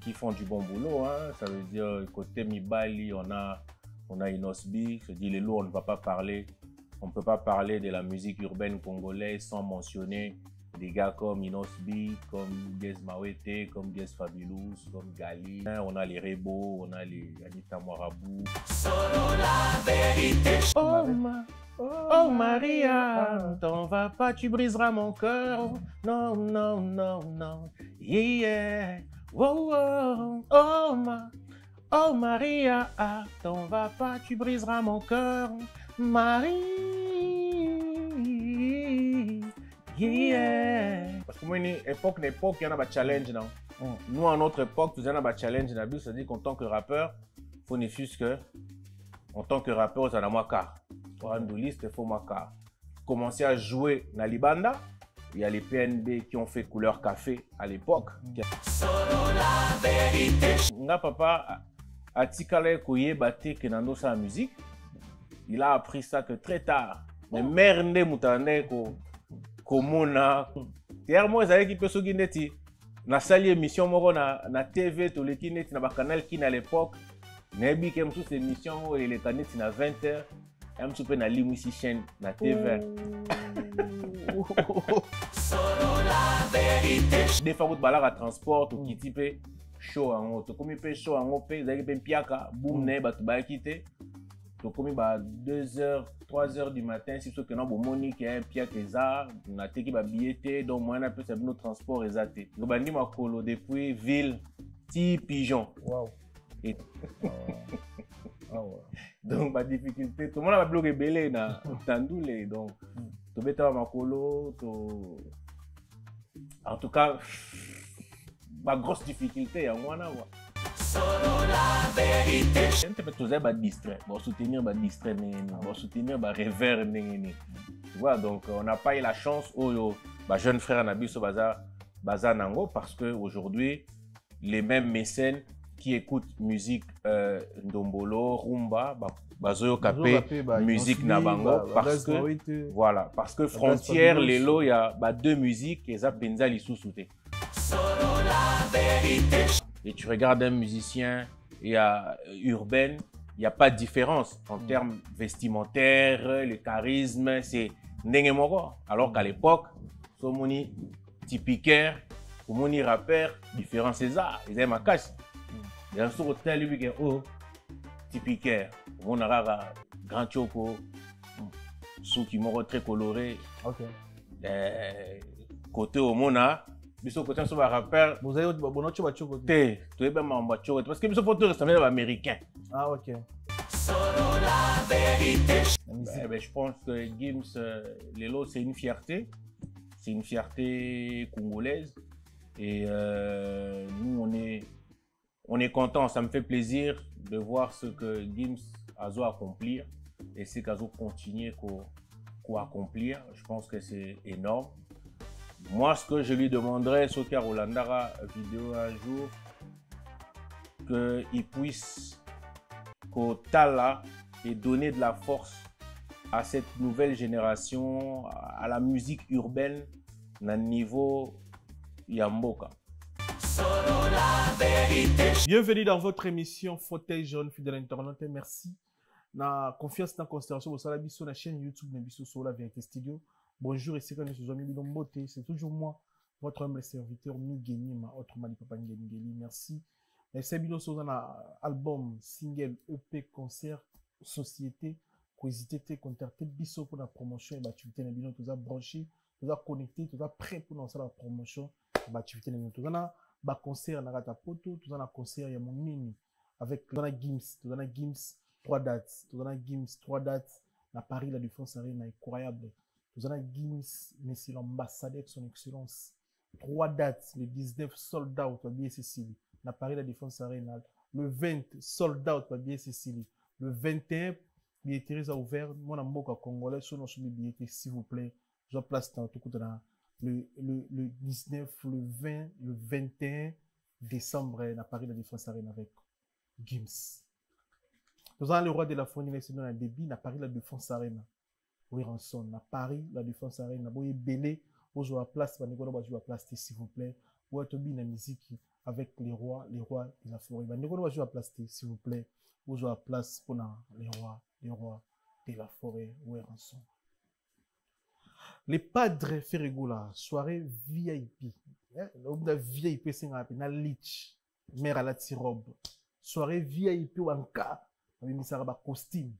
qui font du bon boulot, hein. Ça veut dire côté Mibali, on a Inosbi. Je dis les lots, on ne va pas parler. On ne peut pas parler de la musique urbaine congolaise sans mentionner des gars comme Inosbi, comme Gez Mawete, comme Gez Fabulous, comme Gali. On a les Rebo, on a les Anita Moirabou. Oh Maria, t'en vas pas, tu briseras mon cœur. Non, non, non, non. Yeah. Oh, oh, oh Maria, t'en vas pas, tu briseras mon cœur. Marie. Yeah. Parce que moi, époque, il y en a des challenges, non? Nous, à notre époque, il y en a des challenges. C'est-à-dire qu'en tant que rappeur, il faut ne fût que, en tant que rappeur, ça n'a pas car. Pour un liste, il faut ma commencer à jouer dans les bandas. Il y a les PNB qui ont fait couleur café à l'époque. Nga papa a tikale koye bate que dans sa musique. Il a appris ça que très tard. Mais merde mutane ko mona. Hier moi ça qui peut se guineti. Na sali émission moko na TV to le kineti na ba canal qui à l'époque. Nebi kem sous émission et les canets na 20h. Am soupe na limisi chaîne na TV. Des fois, vous balade transport ou qui type show en haut. Comme il fait show en haut, vous avez un piaka, boum, ne, bah tu vas quitter. Donc comme il va 2h, 3h du matin, si vous que non, bon monique, un piaka ça, on a été ba billetté, donc moi on a pu faire nos transports exaté. Donc bah ni ma colo depuis ville, petit pigeon. Wow. Et wow. donc ma difficulté, tout le monde a bloqué belé na tandoulé donc. Tu bête ma colo, en tout cas, ma grosse difficulté, en moi, je peux toujours distrait, soutenir, soutenir, rêveur. Tu vois, donc on n'a pas eu la chance, jeune frère Nabiso Baza Nango, parce qu'aujourd'hui, les mêmes mécènes qui écoutent musique Ndombolo, Rumba, Bazoyo Kapé, musique Nabango, parce que voilà, parce que frontière lelo il y a deux musiques et ça penza li sous-souté. Et tu regardes un musicien urbain, il n'y a pas de différence en termes vestimentaires, le charisme, c'est ndenge moko. Alors qu'à l'époque, somoni typiquaire, somoni rappeur, différent c'est ça, ils aiment ma casse. Il y a un sur hôtel lui qui est typiquaire. On a grand choco, sous qui m'ont très coloré. Ok. Côté au mona, biso côté sur un rappeur. Vous avez bon autre choco. Tu es bien mambo choco parce que biso photo ressemble à américain. Ah ok. Je pense que Gims Lelo c'est une fierté. C'est une fierté congolaise et nous on est content, ça me fait plaisir de voir ce que Gims a accomplir et ce qu'il a continué à accomplir. Je pense que c'est énorme. Moi, ce que je lui demanderais, ce qu'à Rolandara vidéo un jour, qu'il puisse Tala et donner de la force à cette nouvelle génération, à la musique urbaine, à un niveau Yamboka. Bienvenue dans votre émission Fauteuil jaune, fidèle internaute. Merci. Na confiance dans la considération de la sur la chaîne YouTube de sur la Vérité Studio. Bonjour, et c'est quand c'est toujours moi, votre humble serviteur, Migeni, ma autre mali papa Ngeli. Merci. C'est bien sur un album, single, EP, concert, société, cohésité, contacter biso pour la promotion et l'activité de bino, tout ça branché, tout ça connecté, tout ça prêt pour lancer la promotion et l'activité de bino. Tout ça ba concert na rata poto, tout ça na concert ya mon nini avec tout ça Gims 3 dates, tout ça Gims 3 dates na Paris la Défense Arena incroyable. Tout ça Gims mais c'est l'ambassadeur de son excellence. 3 dates, le 19 sold out à BSCC na Paris la Défense Arena, le 20 sold out à BSCC, le 21 billetterie a ouvert, mon amour congolais sur nos billets s'il vous plaît. Je place dans tout dans le 19, le 20, le 21 décembre à Paris la Défense Arena avec Gims. Nous avons le roi de la phonie nationale à débit à Paris la Défense Arena. Oui, Ranson, à Paris la Défense Arena. Vous belé, vous jouez à place, vous jouez à place, s'il vous plaît. ou atobi na musique avec les rois de la forêt. Bandeko no jouer à place s'il vous plaît. Vous jouez à place pour les rois de la forêt ou rançon. Les padres Ferregola, soirée VIP. La VIP c'est na lich, mère à la tirobe. Soirée VIP ou en cas, avec ba costume.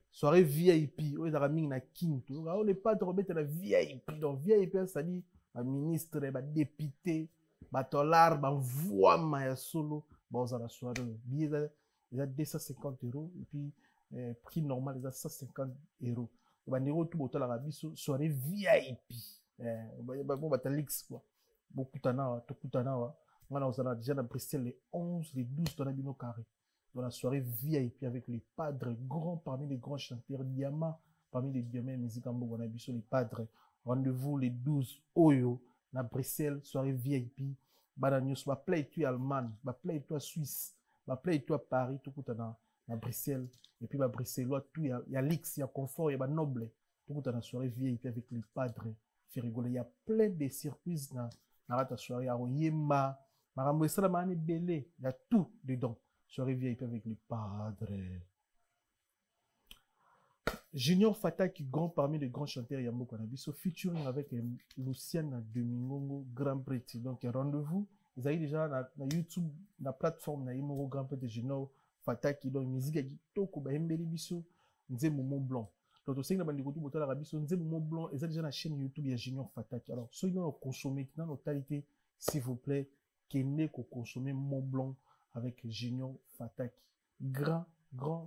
Soirée VIP, ou dans na quinto. Les padres mettent la VIP. Donc VIP ça dit ba ministre, ba député, ba dollar, ba voix ma solo, bon ça la soirée. Billet il a 250 €, et puis prix normal, il a 150 €. Il va dire tout le la soirée VIP. Bon, batalix quoi. Beaucoup de on a déjà Bruxelles les 11, les 12 dans la carré. Dans la soirée VIP avec les padres grands parmi les grands chanteurs, diamants parmi les diamants musique en bon, on a les padres. Rendez-vous les 12 Oyo, na Bruxelles, soirée VIP. Badanios, va play tu Allemagne, va play toi Suisse. Va play toi Paris, tout dans Bruxelles, et puis Bruxelles, tout il y a l'X, il y a confort, il y a noble, tout dans la soirée VIP avec les padres, Ferregola, il y a plein de surprises dans la soirée, il y a il y a tout dedans, soirée VIP avec les padres. Junior Fataki, grand parmi les grands chanteurs Yambo Konabiso, featuring avec Luciane Domingo, Grand Prix, donc rendez-vous. Vous avez déjà na YouTube, na plateforme na Imoro Grand Prix de Junior Fataki, donc musique qui toko ba embeli biso nze Momo Blanc. Donc aussi na bandiko tout botala biso nze Momo Blanc, et ça déjà na chaîne YouTube ya Junior Fataki. Alors ceux qui ont consommé dans totalité, s'il vous plaît, kene ko consommer Momo Blanc avec Junior Fataki. Grand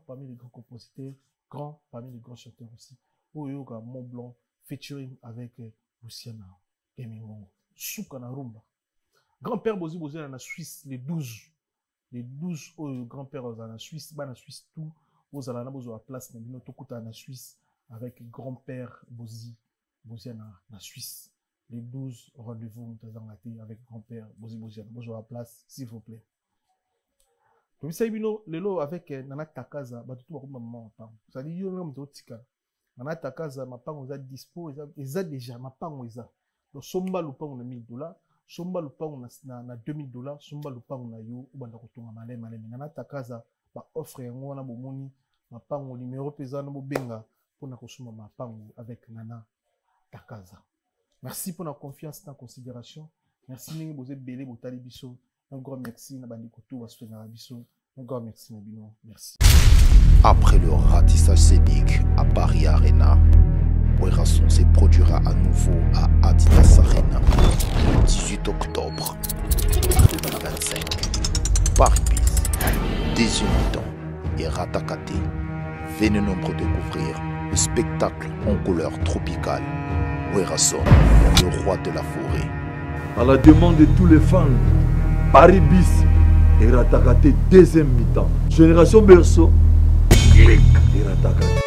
parmi les grands compositeurs, grand parmi les grands chanteurs aussi. Oyo ka Momo Blanc featuring avec Luciana Domingo. Souka na rumba. Grand-père Bozi dans la Suisse, les 12 grand-père dans la Suisse, dans la Suisse tout, vous allez à la place, dans la Suisse, avec grand-père Bozi dans la Suisse. Les 12 rendez-vous avec grand-père Bozi dans la place, s'il vous plaît. Donc, ça y est, le avec Nana Takaza, tout le monde ça dit, il y a un tika. Nana Takaza, ma pango est dispo, ils ont déjà, ma pango est là. Donc, somba le pango $1000. Somba lupango na $2000, somba lupango na yo ubanda kotonga malema nana takaza ba offre yango na bomoni mapango numéro pesa na bobenga pour na kosoma mapango avec Nana Takaza. Merci pour la confiance et la considération. Merci ningi boze belé botali biso. Un grand merci na bandiko tout wa soutenir biso. Un grand merci na bino. Merci. Après le ratissage scénique à Paris Arena, Werrason se produira à nouveau à Adidas Arena le 18 octobre 2025. Paris Bis, Désioniton et Ratakate. Venez nombreux découvrir le spectacle en couleur tropicale. Werrason, le roi de la forêt. À la demande de tous les fans, Paris Bis et Ratakate deuxième mi-temps. Génération Berceau, clic et Ratakate.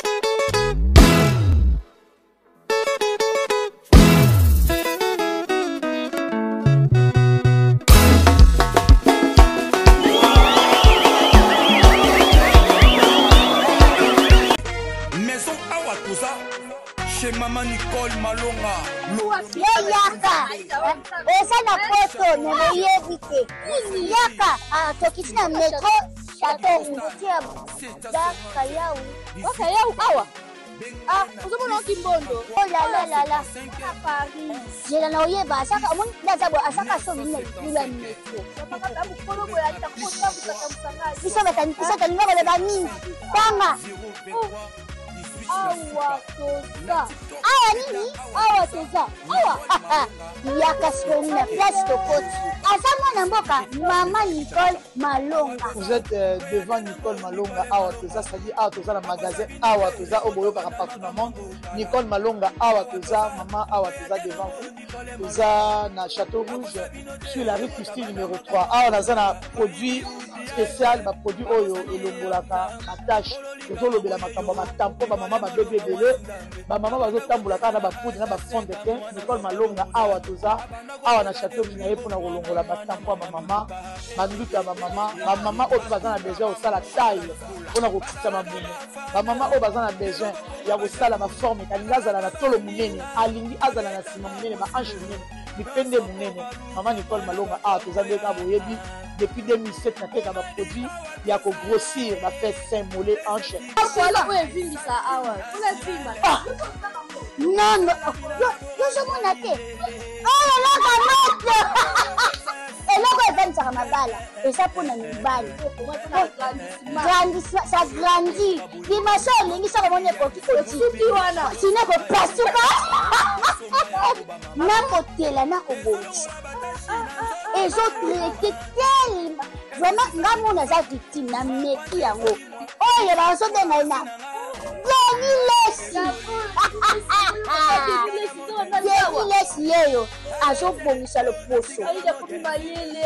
Chez Maman Nicole Malonga. Yaka, esa na poto ne yebite. Yaka, tokiti na metro chateau mutia da kayau. O kayau awa. Uzomona kimbondo. Oh la. À Paris. Jela na oyeba saka mon ndazabo asaka so mina bila metro. Papa mukolo boya takota bukatamsanga. Bisa talinga le bani. Tanga. Awa toza. Awa nini? Awa toza. Awa. Yaka sona place de côte. Asama na mboka Maman Nicole Malonga. Vous êtes devant Nicole Malonga. Awa toza, c'est-à-dire Awa toza le magasin. Awa toza au boyo partout dans le monde. Nicole Malonga. Awa toza, maman Awa toza devant vous. Toza na Château Rouge sur la rue Custine numéro 3. Awa naza na produit spécial, ba produit oyo elongolaka attache. Tozo lobela makambo matampo ba maman ba bébé belé. Ba maman bazo tambolaka na ba poudre na ba fond de teint. Nicole Malonga Awa toza. Awa na Château Rouge na yepona kolongola batampo ba maman. Banduka ba maman oyo bazana besoin osala taille pona kokita mabumu. Ba maman oyo bazana besoin ya kosala ma forme kalinga azala na tolo munene, alingi azala na sima munene ba hanche munene. lipende monene Maman Nicole Malonga awa toza nde kaka boyebi depuis 2007 nateka baproduit ya kogrossir bafait saint mollet hanche non yozomona te oyo eloko moto eloko evanisaka mabala eza mpona mibali ça grandit dimension elingi soko moni ekoki kotiki wana sino kopasuka nakotela nakobongisa ezotraite telema vraiment nga mona aza victime na meki yango oyo bazobenga ye na Lesi yeyo azobongisa loposo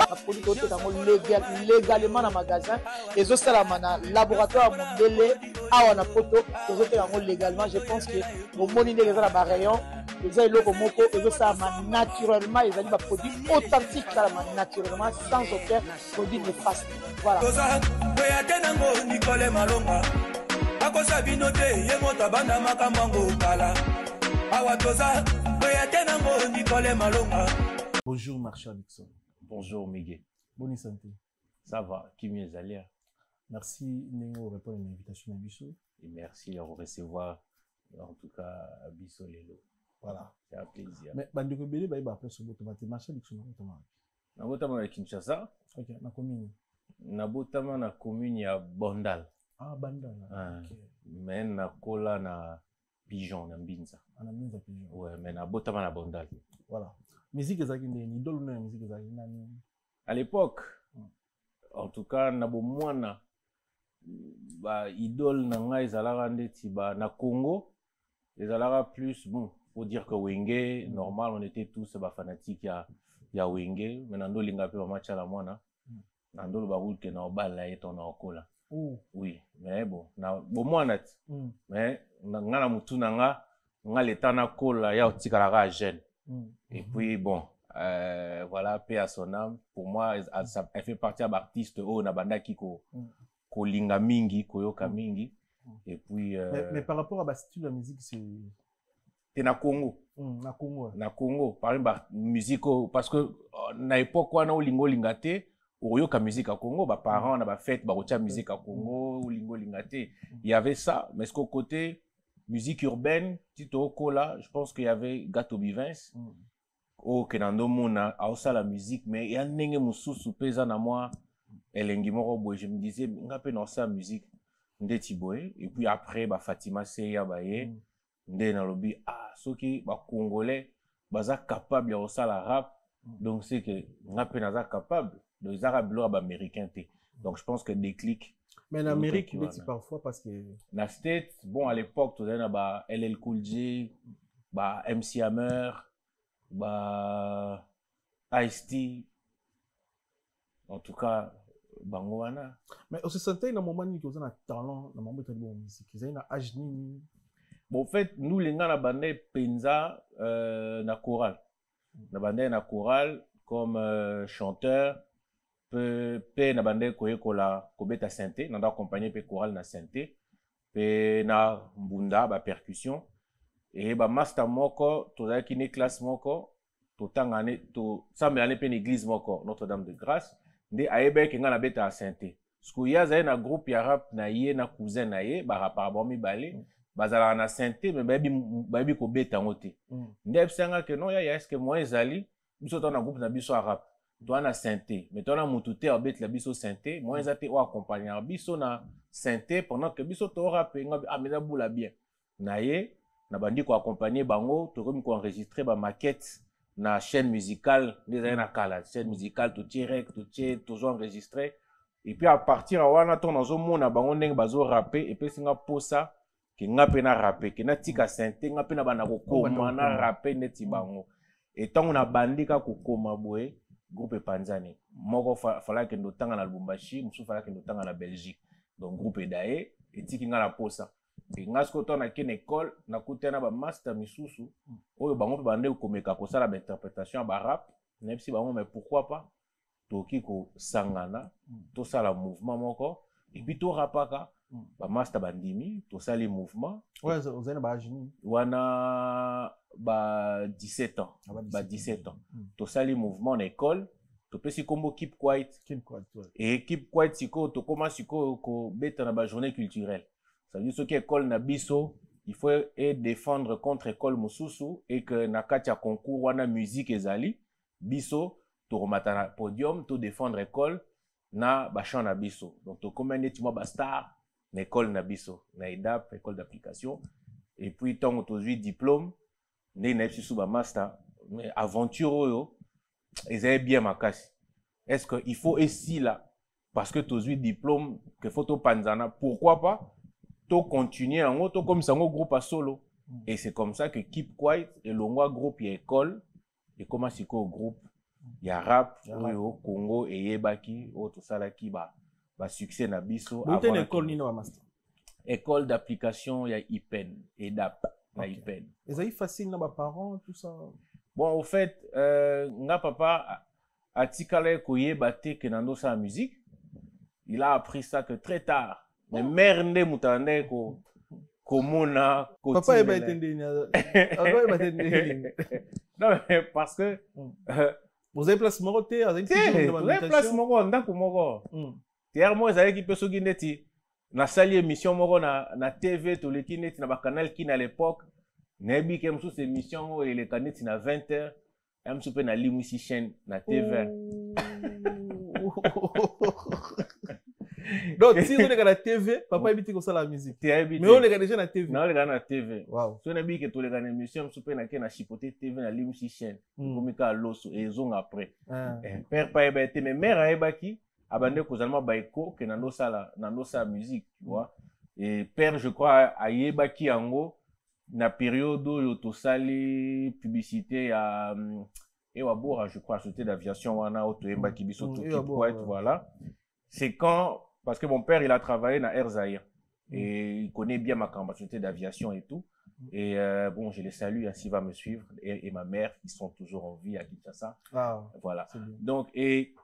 baproduit toteka yango légalement na magasin ezosalama na laboratoire mondele awa na poto tozoteka yango légalement. Je pense que bomoni ndenge eza na barayon eza eloko moko ezosalama naturellement, ezali baproduit authentique salama naturellement sans aucun produit néfaste. Voilà. Nicole Malonga akosa bino te ye moto abanda makambo kala awa toza oya te nango Nicole Malonga. Bonjour Marshal Nixon. Bonjour Miguel. Bonne santé. Ça va, qui mieux allait? Merci Nengo répondre à l'invitation à Bissot. Et merci de recevoir en tout cas à Bissot Lelo. Voilà. C'est un plaisir. Mais Bandeko Bélé va après ce bout de Marshal Nixon. Nabotama na Kinshasa. Ok, na commune. Nabotama na commune ya Bondal. Ah, Bandal. Ok. Mais na kola na Pigeon na Mbinza. Na Mbinza Pigeon. Ouais, mais nabotama na Bondal. Voilà. Musique ezaki ndeni, idole na musique ezaki nani? À l'époque, en tout cas nabomwana ba idole na nga ezalaka ndeti ba na Congo ezalaka plus bon, faut dire que Wenge normal on était tous ba fanatiques ya Wenge, mais nando linga pe ba match la mwana. Nando ba route que na obala et on a okola. Oui, mais bon, na bomwana ti. Mais nga na mutu na nga l'état na kola ya otikalaka jeune. Et puis bon, voilà, paix à son âme. Pour moi, elle fait partie de l'artiste au Nabanda qui ko linga mingi, koyoka mingi. Et puis. Mais par rapport à la style de la musique, c'est. C'est na Congo. Na Congo. Na Congo. Par exemple, musique, parce que na époque où on a lingo lingate, oyoka musique à Congo, bah parents on a fait, bah ocha musique à Congo, lingo lingate. Il y avait ça, mais ce qu'au côté musique urbaine, Tito Kola, je pense qu'il y avait Gato Bivens. Oh, Kenando Mona, a la musique, mais il y a un nenge mususu pesa na moi, elengi moko boy, je me disais, nga pe na sa musique, ndeti boy, et puis après, bah Fatima Seya baye, nde na lobi, ah, soki, bah Congolais, baza capable ya osa la rap, donc c'est que nga pe naza capable, de les arabes bah américain te. Donc je pense que déclic. Mais en Amérique, il est parfois parce que. Na States, bon, à l'époque, tu as bah LL Cool J, bah MC Hammer, bah Ice-T, en tout cas, Bangoana. Mais on se sentait dans un moment où on a un talent, dans un moment où on a une musique, on a un âge. Bon, en fait, nous, les gens, on a bandé Penza, na chorale. On a bandé na chorale comme chanteur. Pe na bandé koye kola kobeta synthé, nanda accompagné pe chorale na synthé, pe na mbunda ba percussion. Et ba master moko, toza ki ne classe moko, to tangane to sambe pe l'église moko, Notre-Dame de Grâce, nde ayebe ke nga na beta synthé. Skou ya zaye na groupe ya rap na ye na cousin na ye, ba rap ba mi balé, bazala na synthé mais bayebi ko beta ngote. Nde ebsanga ke non ya eske moi ezali, biso to na groupe na biso rap. Toi na synthé, mais toi na mutute abet la biso synthé, moi ezate o accompagner biso na synthé pendant que biso to rap nga mena bula bien. Na ye na bandi ko accompagner bango, to comme ko enregistrer ba maquette na chaîne musicale, des na kala, chaîne musicale to direct, to toujours enregistré. Et puis à partir de wana to nazo mona bango ndenge bazo rapper et puis singa posa ke nga pe na rapper, ke na tika synthé nga pe na bana ko koma na rapper neti bango. Et tant on a bandi ka ko koma boye groupe Panzani. Moko fala ke ndotanga na Lubumbashi, musu fala ke ndotanga na Belgique. Donc groupe Dae et tiki nga la posa. Et nga skoto na ken école na kutena ba master misusu. Oyo bango pe bande komeka ko sala ba interprétation ba rap, même si bango mais pourquoi pas toki ko sangana, to sala mouvement moko et puis to rapaka ba master bandimi to sali mouvement ouais vous avez ba jeune wana ba 17 ans ba 17 ans to sali mouvement en école to pesi kombo keep quiet et keep quiet siko to koma siko ko beta na ba journée culturelle ça veut dire ce qui école na biso il faut défendre contre école mosusu et que na kati ya concours wana musique ezali biso to remata na podium to défendre école na ba chant na biso donc to comme neti mo ba star na école na biso na EDAP école d'application et puis tant to zui diplôme né na biso ba master mais aventure oyo ezali bien makasi est-ce que il faut ici là parce que to zui diplôme que faut to panzana pourquoi pas to continuer en auto comme ça un groupe à solo et c'est comme ça que Keep Quiet et l'ongwa groupe y école et comment c'est quoi groupe y a rap au Congo et yebaki au tout ça là qui ba succès na biso avant école ni na master école d'application y a IPEN EDAP na IPEN et ça est facile na ba parents tout ça bon au fait nga papa atikala ko yeba te que nando sa musique il a appris ça que très tard. Mais merde mutande ko mona ko papa eba etendeni papa eba etendeni non mais parce que vous avez place moko te avec vous avez place moko ndako moko hier moi ezali ki peso ki neti na sali émission moko na TV to leki neti na ba canal ki na l'époque nebi ke msu émission o ele kaneti na 20h am soupe na limisi chaîne na TV. Donc, si on est à la TV, papa évite comme ça la musique. Mais on est déjà à la TV. Non, on est à la TV. Wow. Si on a dit que tous les gars d'émission, on peut na chipoter TV na limsi chaîne. Comme ka loso et zong après. Père pas ébêté mais mère a ébaki abandé causalement baiko que nando sa musique, tu vois. Et père je crois a ébaki ango na période où to sali publicité à et wabora je crois société d'aviation wana auto ébaki biso tout voilà. C'est quand parce que mon père, il a travaillé dans Air Zahir. Et il connaît bien ma capacité d'aviation et tout. Et bon, je les salue, s'il va me suivre. Et ma mère, ils sont toujours en vie à Kinshasa. Ah, voilà. Donc, et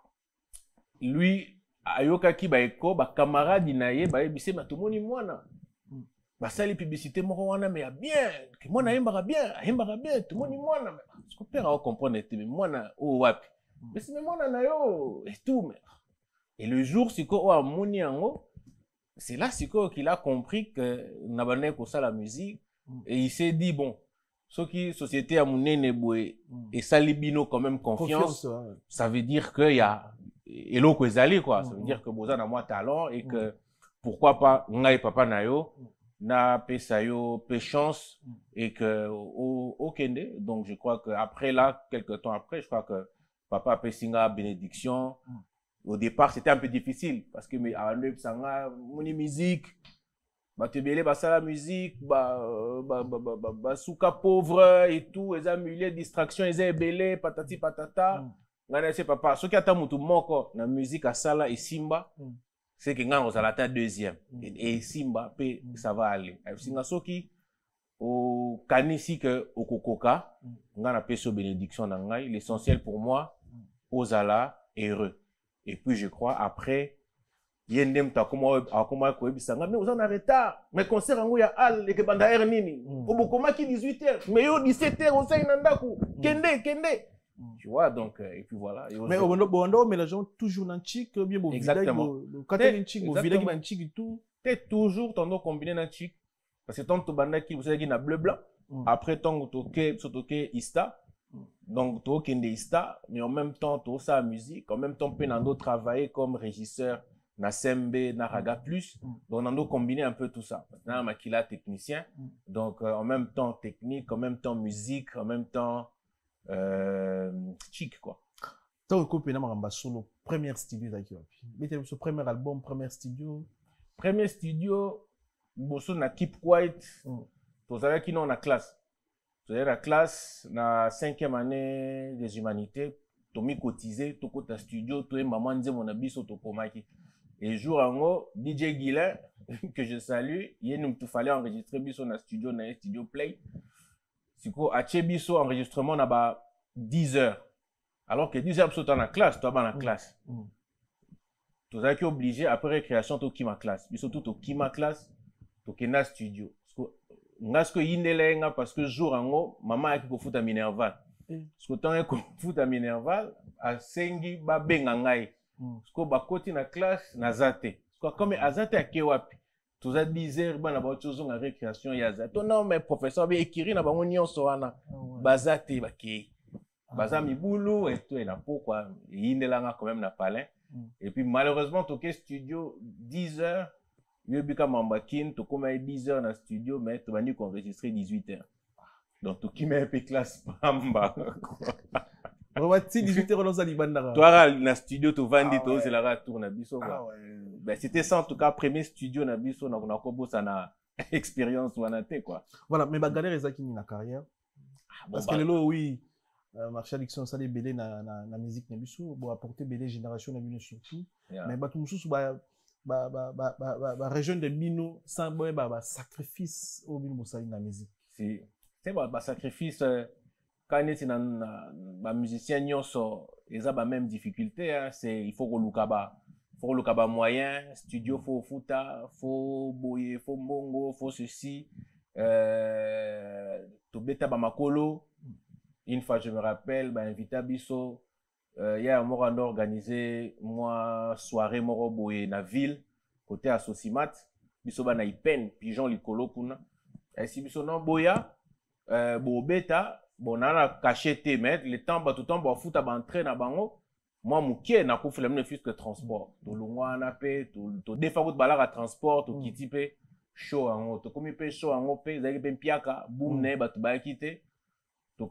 lui, Ayoka ki baeko, ba camarade inaye, ba ebise ma tomoni mwana. Ba sali publicité moko wana mais bien, que mwana yembara bien, tomoni mwana. Parce que père a compris mais mwana o wapi. Mais c'est mwana na yo et tout mais et le jour siko o amoni yango, c'est là siko qu'il a compris que nabane ko ça la musique et il s'est dit bon, ce qui société a munene boy et salibino quand même confiance ça veut dire que il y a eloko ezali quoi, ça veut dire que boza na moi talent et que pourquoi pas ngai papa na yo na pesa yo pe chance et que au kende donc je crois que après là quelques temps après je crois que papa pesinga bénédiction. Au départ, c'était un peu difficile parce que mais à l'œuvre, ça a mon musique, bah te belé bah ça la musique, bah souka pauvre et tout, les amulet distraction, les belé patati patata. Ngana c'est papa, ce qui a tamutu moko na musique à sala et simba, c'est que ngana osala ta deuxième et simba pe ça va aller. Singa soki au kanisi que au kokoka, ngana peso bénédiction na ngai, l'essentiel pour moi, osala heureux. Et puis je crois après yendem ta comment ko ebisanga mais on a retard mais concert ngo ya al et que banda r nini obokoma ki 18h mais yo 17h on say nandaku kende tu vois donc et puis voilà mais on mélangeons toujours nanchik bien beau village quand il chik beau village nanchik tout t'es toujours tando combiner nanchik parce que tant to banda ki vous savez qui na bleu blanc après tant toke sotoke ista. Donc, tu as Ista, mais en même temps, tu as sa musique. En même temps, tu peux travailler comme régisseur na Sembe, na Raga Plus. Donc, on a combiné un peu tout ça. On a Makila technicien. Donc, en même temps technique, en même temps musique, en même temps chic, quoi. Tu as coupé na solo, premier studio d'Aki. Ce premier album, premier studio. Premier studio, bosso na Keep Quiet. Tu as qui non na classe. C'est la classe, na 5e année des humanités, Tomi cotisé, toko ta studio, toi maman disait mon abisso toko maki. Et jour en haut, DJ Guilain, que je salue, il nous fallait enregistrer biso na studio, na studio Play. Siko, à biso enregistrement na ba 10 heures. Alors que 10 heures, tu es dans la classe, toi dans la classe. tozalaki obligé après récréation tokima classe biso tout tokima classe tokenda studio nga siko yindela nga parce que jour yango mama ayaki kofuta minerval siko ntango ayaki kofuta minerval asengi babenga ngai siko bakoti na classe naza te siko comme aza te ake wapi toza 10 heures bana bao tozonga récréation ya za to non mais professeur be ekiri na bango nyonso wana baza te bakei baza mibulu et tout et na pourquoi yindela nga quand même na palin. Et puis malheureusement, toke studio 10 heures. Yobika Mambakin, to comme 10 heures dans le studio, mais tu vas nous enregistrer 18 heures. Donc, tu qui met un peu classe pamba. On va dire 18 heures dans la Libandara. Toi, dans le studio, tu vas dire, c'est la ratour, Nabiso. Ben, c'était ça, en tout cas, premier studio, Nabiso, on a encore ça na expérience, ou quoi. Voilà, mais bah, galère, c'est qui na carrière. Parce que le oui. Marshall Dixon ça les belé na musique na biso bo apporter belé génération na bino surtout mais ba tout mususu ba région de bino sans ba sacrifice au bino bosali na musique c'est ba sacrifice quand neti na ba musicien nyonso eza ba même difficulté hein, c'est il faut ko luka ba moyen studio faut futa faut boyer faut mbongo faut ceci to beta ba makolo. Une fois, je me rappelle, invité à Bisso, il y a un moment organisé, moi, soirée, moro boye na ville, côté à Sosimat, Bisso na ipen, pigeon likolo kuna. Et si Bisso non boya, bo beta, bon, on a caché tes mètres, le temps, tout le temps, bon, fout à entrer na bango, moi, mouké, na kouf le même fils que transport. Tout le monde na paix, tout des fois, vous balar à transport, tout qui type, chaud en haut, tout comme il paye chaud en haut, paye, vous avez ben piaka, boum, ne, tout ba quitter.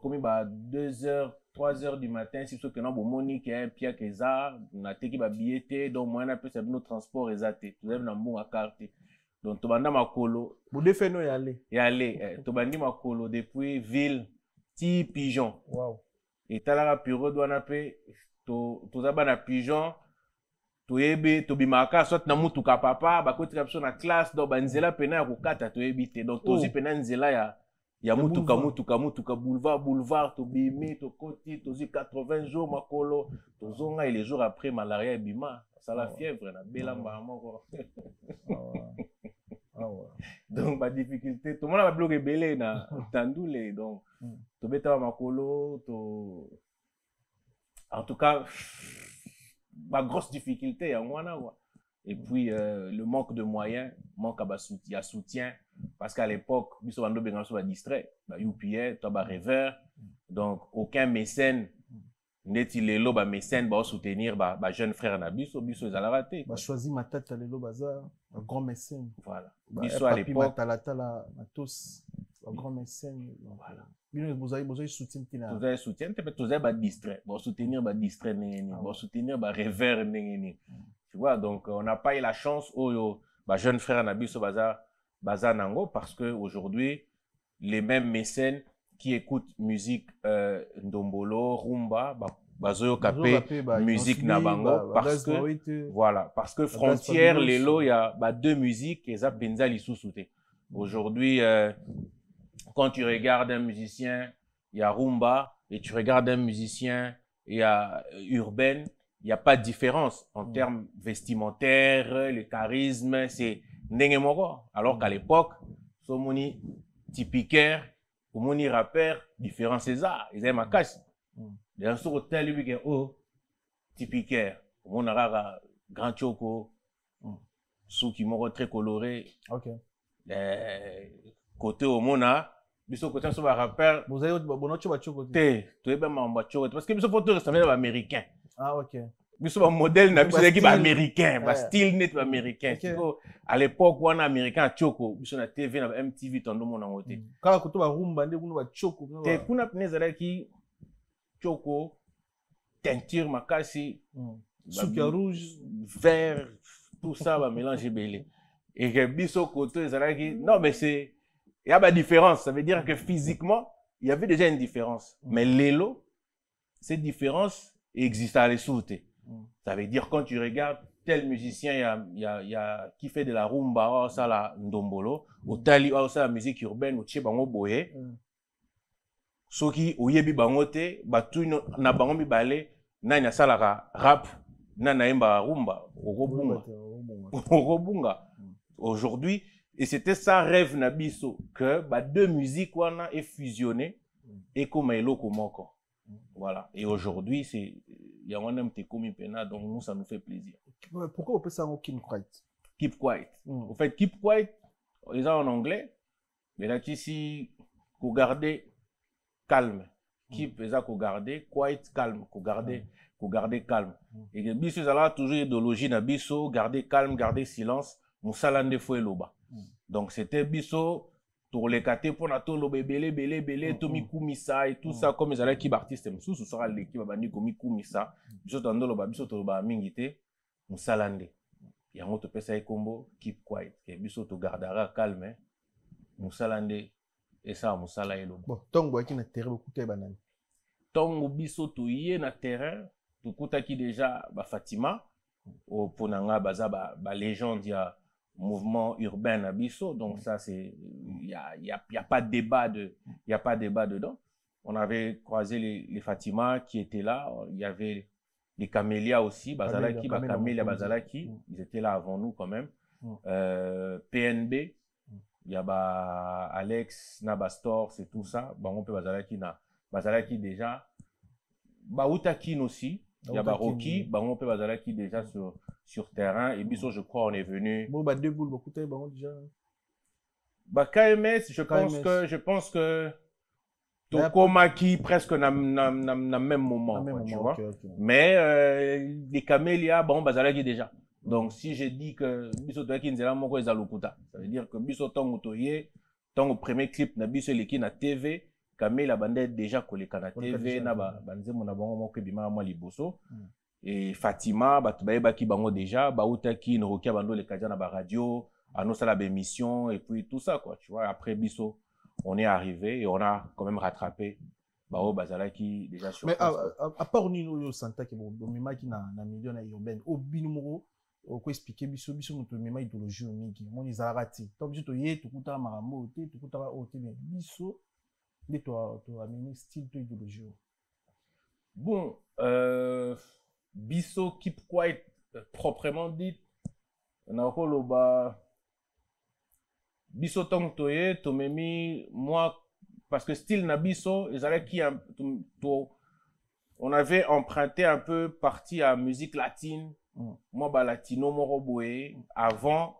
Comme il va 2h, 3h du matin, si ce que non, bon, Monique, un pied que ça, on a été billetté, donc moi, on a pu faire nos transports exactés. Tout avez un bon à carte. Donc, tu vas dans ma colo. Vous devez nous y aller. Y aller. Tu vas dans ma colo depuis ville, petit pigeon. Wow. Et tu as la bureau douane appé, tu as un pigeon, tu es tu bimaka, soit na mutu ka papa, ba ko trapso na classe, donc banzela pena ya kokata tu ebité. Donc, tu pena nzela ya. Il y a mutuka boulevard, to bimi, to koti, to zi 80 jours, makolo, to zonga et les jours après, malaria et bima. Ça la fièvre, na belamba moko. Donc, ma difficulté, tout le monde a bloqué belé na tandoule, donc, to beta makolo, to. En tout cas, ma grosse difficulté, à moi, et puis, le manque de moyens, manque à soutien. Parce qu'à l'époque, biso bando benga so ba distrait, ba UPA, to ba rêveur. Donc aucun mécène neti lelo ba mécène ba soutenir ba jeune frère na biso ezala raté. Ba choisi matata lelo bazar, un grand mécène. Voilà. Biso à l'époque tala matos, un grand mécène. Voilà. Bino bozoy soutien tina. Bozoy soutien te peut ba distrait, ba soutenir ba distrait neni, ba soutenir ba rêveur neni. Tu vois, donc on n'a pas eu la chance ba jeune frère na biso Bazanango parce que aujourd'hui les mêmes mécènes qui écoutent musique ndombolo rumba bazoyo kapé musique nabango parce que voilà parce que frontière lelo il y a deux musiques et ça penza lisusuté aujourd'hui quand tu regardes un musicien il y a rumba et tu regardes un musicien il y a urbaine il y a pas de différence en termes vestimentaires le charisme c'est alors qu'à l'époque, somoni typiquaire, somoni rappeur, différents César, ils aiment ma casse. D'ailleurs, sur le tel lui oh typicaire, on a grand choco, sous qui m'ont très coloré. Ok. Côté au mona, biso côté sur le rappeur. Vous avez bon choco choco. Tu es bien mon choco parce que biso photo ressemble à américain. Ah ok. Biso modèle na biso équipe américain, ba style net américain. À l'époque on a américain choco, biso na TV na MTV tondo mona ngote. Kala kuto ba rumba nde kuno ba choco. Te kuna pnezala ki choco teinture makasi, sucre rouge, vert, tout ça va mélanger belé. Et que biso koto ezala ki non mais c'est il y a pas différence, ça veut dire que physiquement, il y avait déjà une différence. Mais l'élo cette différence existe à l'esouté. Ça veut dire quand tu regardes tel musicien il y a qui fait de la rumba ça la ndombolo au tali ça la musique urbaine au tché bango boye soki oyebi bango te batu na bango mibale na ça la rap na naimba rumba okobunga okobunga aujourd'hui. Et c'était ça rêve na biso que bah deux musiques wana est fusionné et comme eloko moko. Voilà. Et aujourd'hui c'est il y a un MT Komi Pena, donc nous ça nous fait plaisir. Pourquoi on peut ça en Keep Quiet? Keep Quiet. En fait Keep Quiet ils ont en anglais mais là ici faut garder calme. Keep ils ont garder quiet calme, faut garder calme. Et que biso ça là toujours idéologie na biso garder calme, garder silence, musalande fo eloba. Donc c'était biso pour les catés pour nato lo belé tomi kumisa et tout ça comme ils allaient qui artiste sous sera l'équipe bandi komi kumisa biso tando lo ba biso to ba mingité musalande ya moto pesa e combo keep quiet et biso to gardera calme musalande et ça musala elo bon tongo qui na terrain beaucoup te banane tongo biso to yé na terrain to kutaki déjà ba Fatima au ponanga baza ba légende ya mouvement urbain à Bisso, donc ça c'est il y a pas de débat dedans. On avait croisé les Fatima qui étaient là, il y avait les Camélia aussi, Bazalaki, Camélia Bazalaki, ils étaient là avant nous quand même. PNB, il y a Alex, Nabastor, c'est tout ça. On peut Bazalaki déjà. Utakin aussi. Il y a Rocky, on peut Bazalaki déjà sur terrain. Et Bisso, je crois, on est venu. Bon, deux boules, beaucoup de déjà. KMS, je pense que Tokomaki presque na même moment, tu vois. Mais les Camélia, Bazalaki déjà. Donc si je dis que Bisso Toaki Nzela Moko Ezalukuta, ça veut dire que Bisso Tongo Toye, Tongo premier clip na Bisso Leki na TV. Kamé la bande déjà collé na TV na banze mona bango moko bima mwa liboso et Fatima batubaye ki bango déjà bautaki no rokia bando le kadia na ba radio annonce la émission et puis tout ça quoi tu vois après biso on est arrivé et on a quand même rattrapé bao bazalaki déjà sur mais à part nino yo santa ke bo mema ki na million na urbaine au binumero ko expliquer biso moto mema idéologie mingi mon izarati to biso to ye to kuta marambo te to kuta o te biso de toi amener style de idéologie. Bon, Bisso Keep Quiet proprement dit, on a encore Bisso tong toye tomemi moi parce que style na Bisso ils allaient qui on avait emprunté un peu partie à musique latine. Moi latino moroboé avant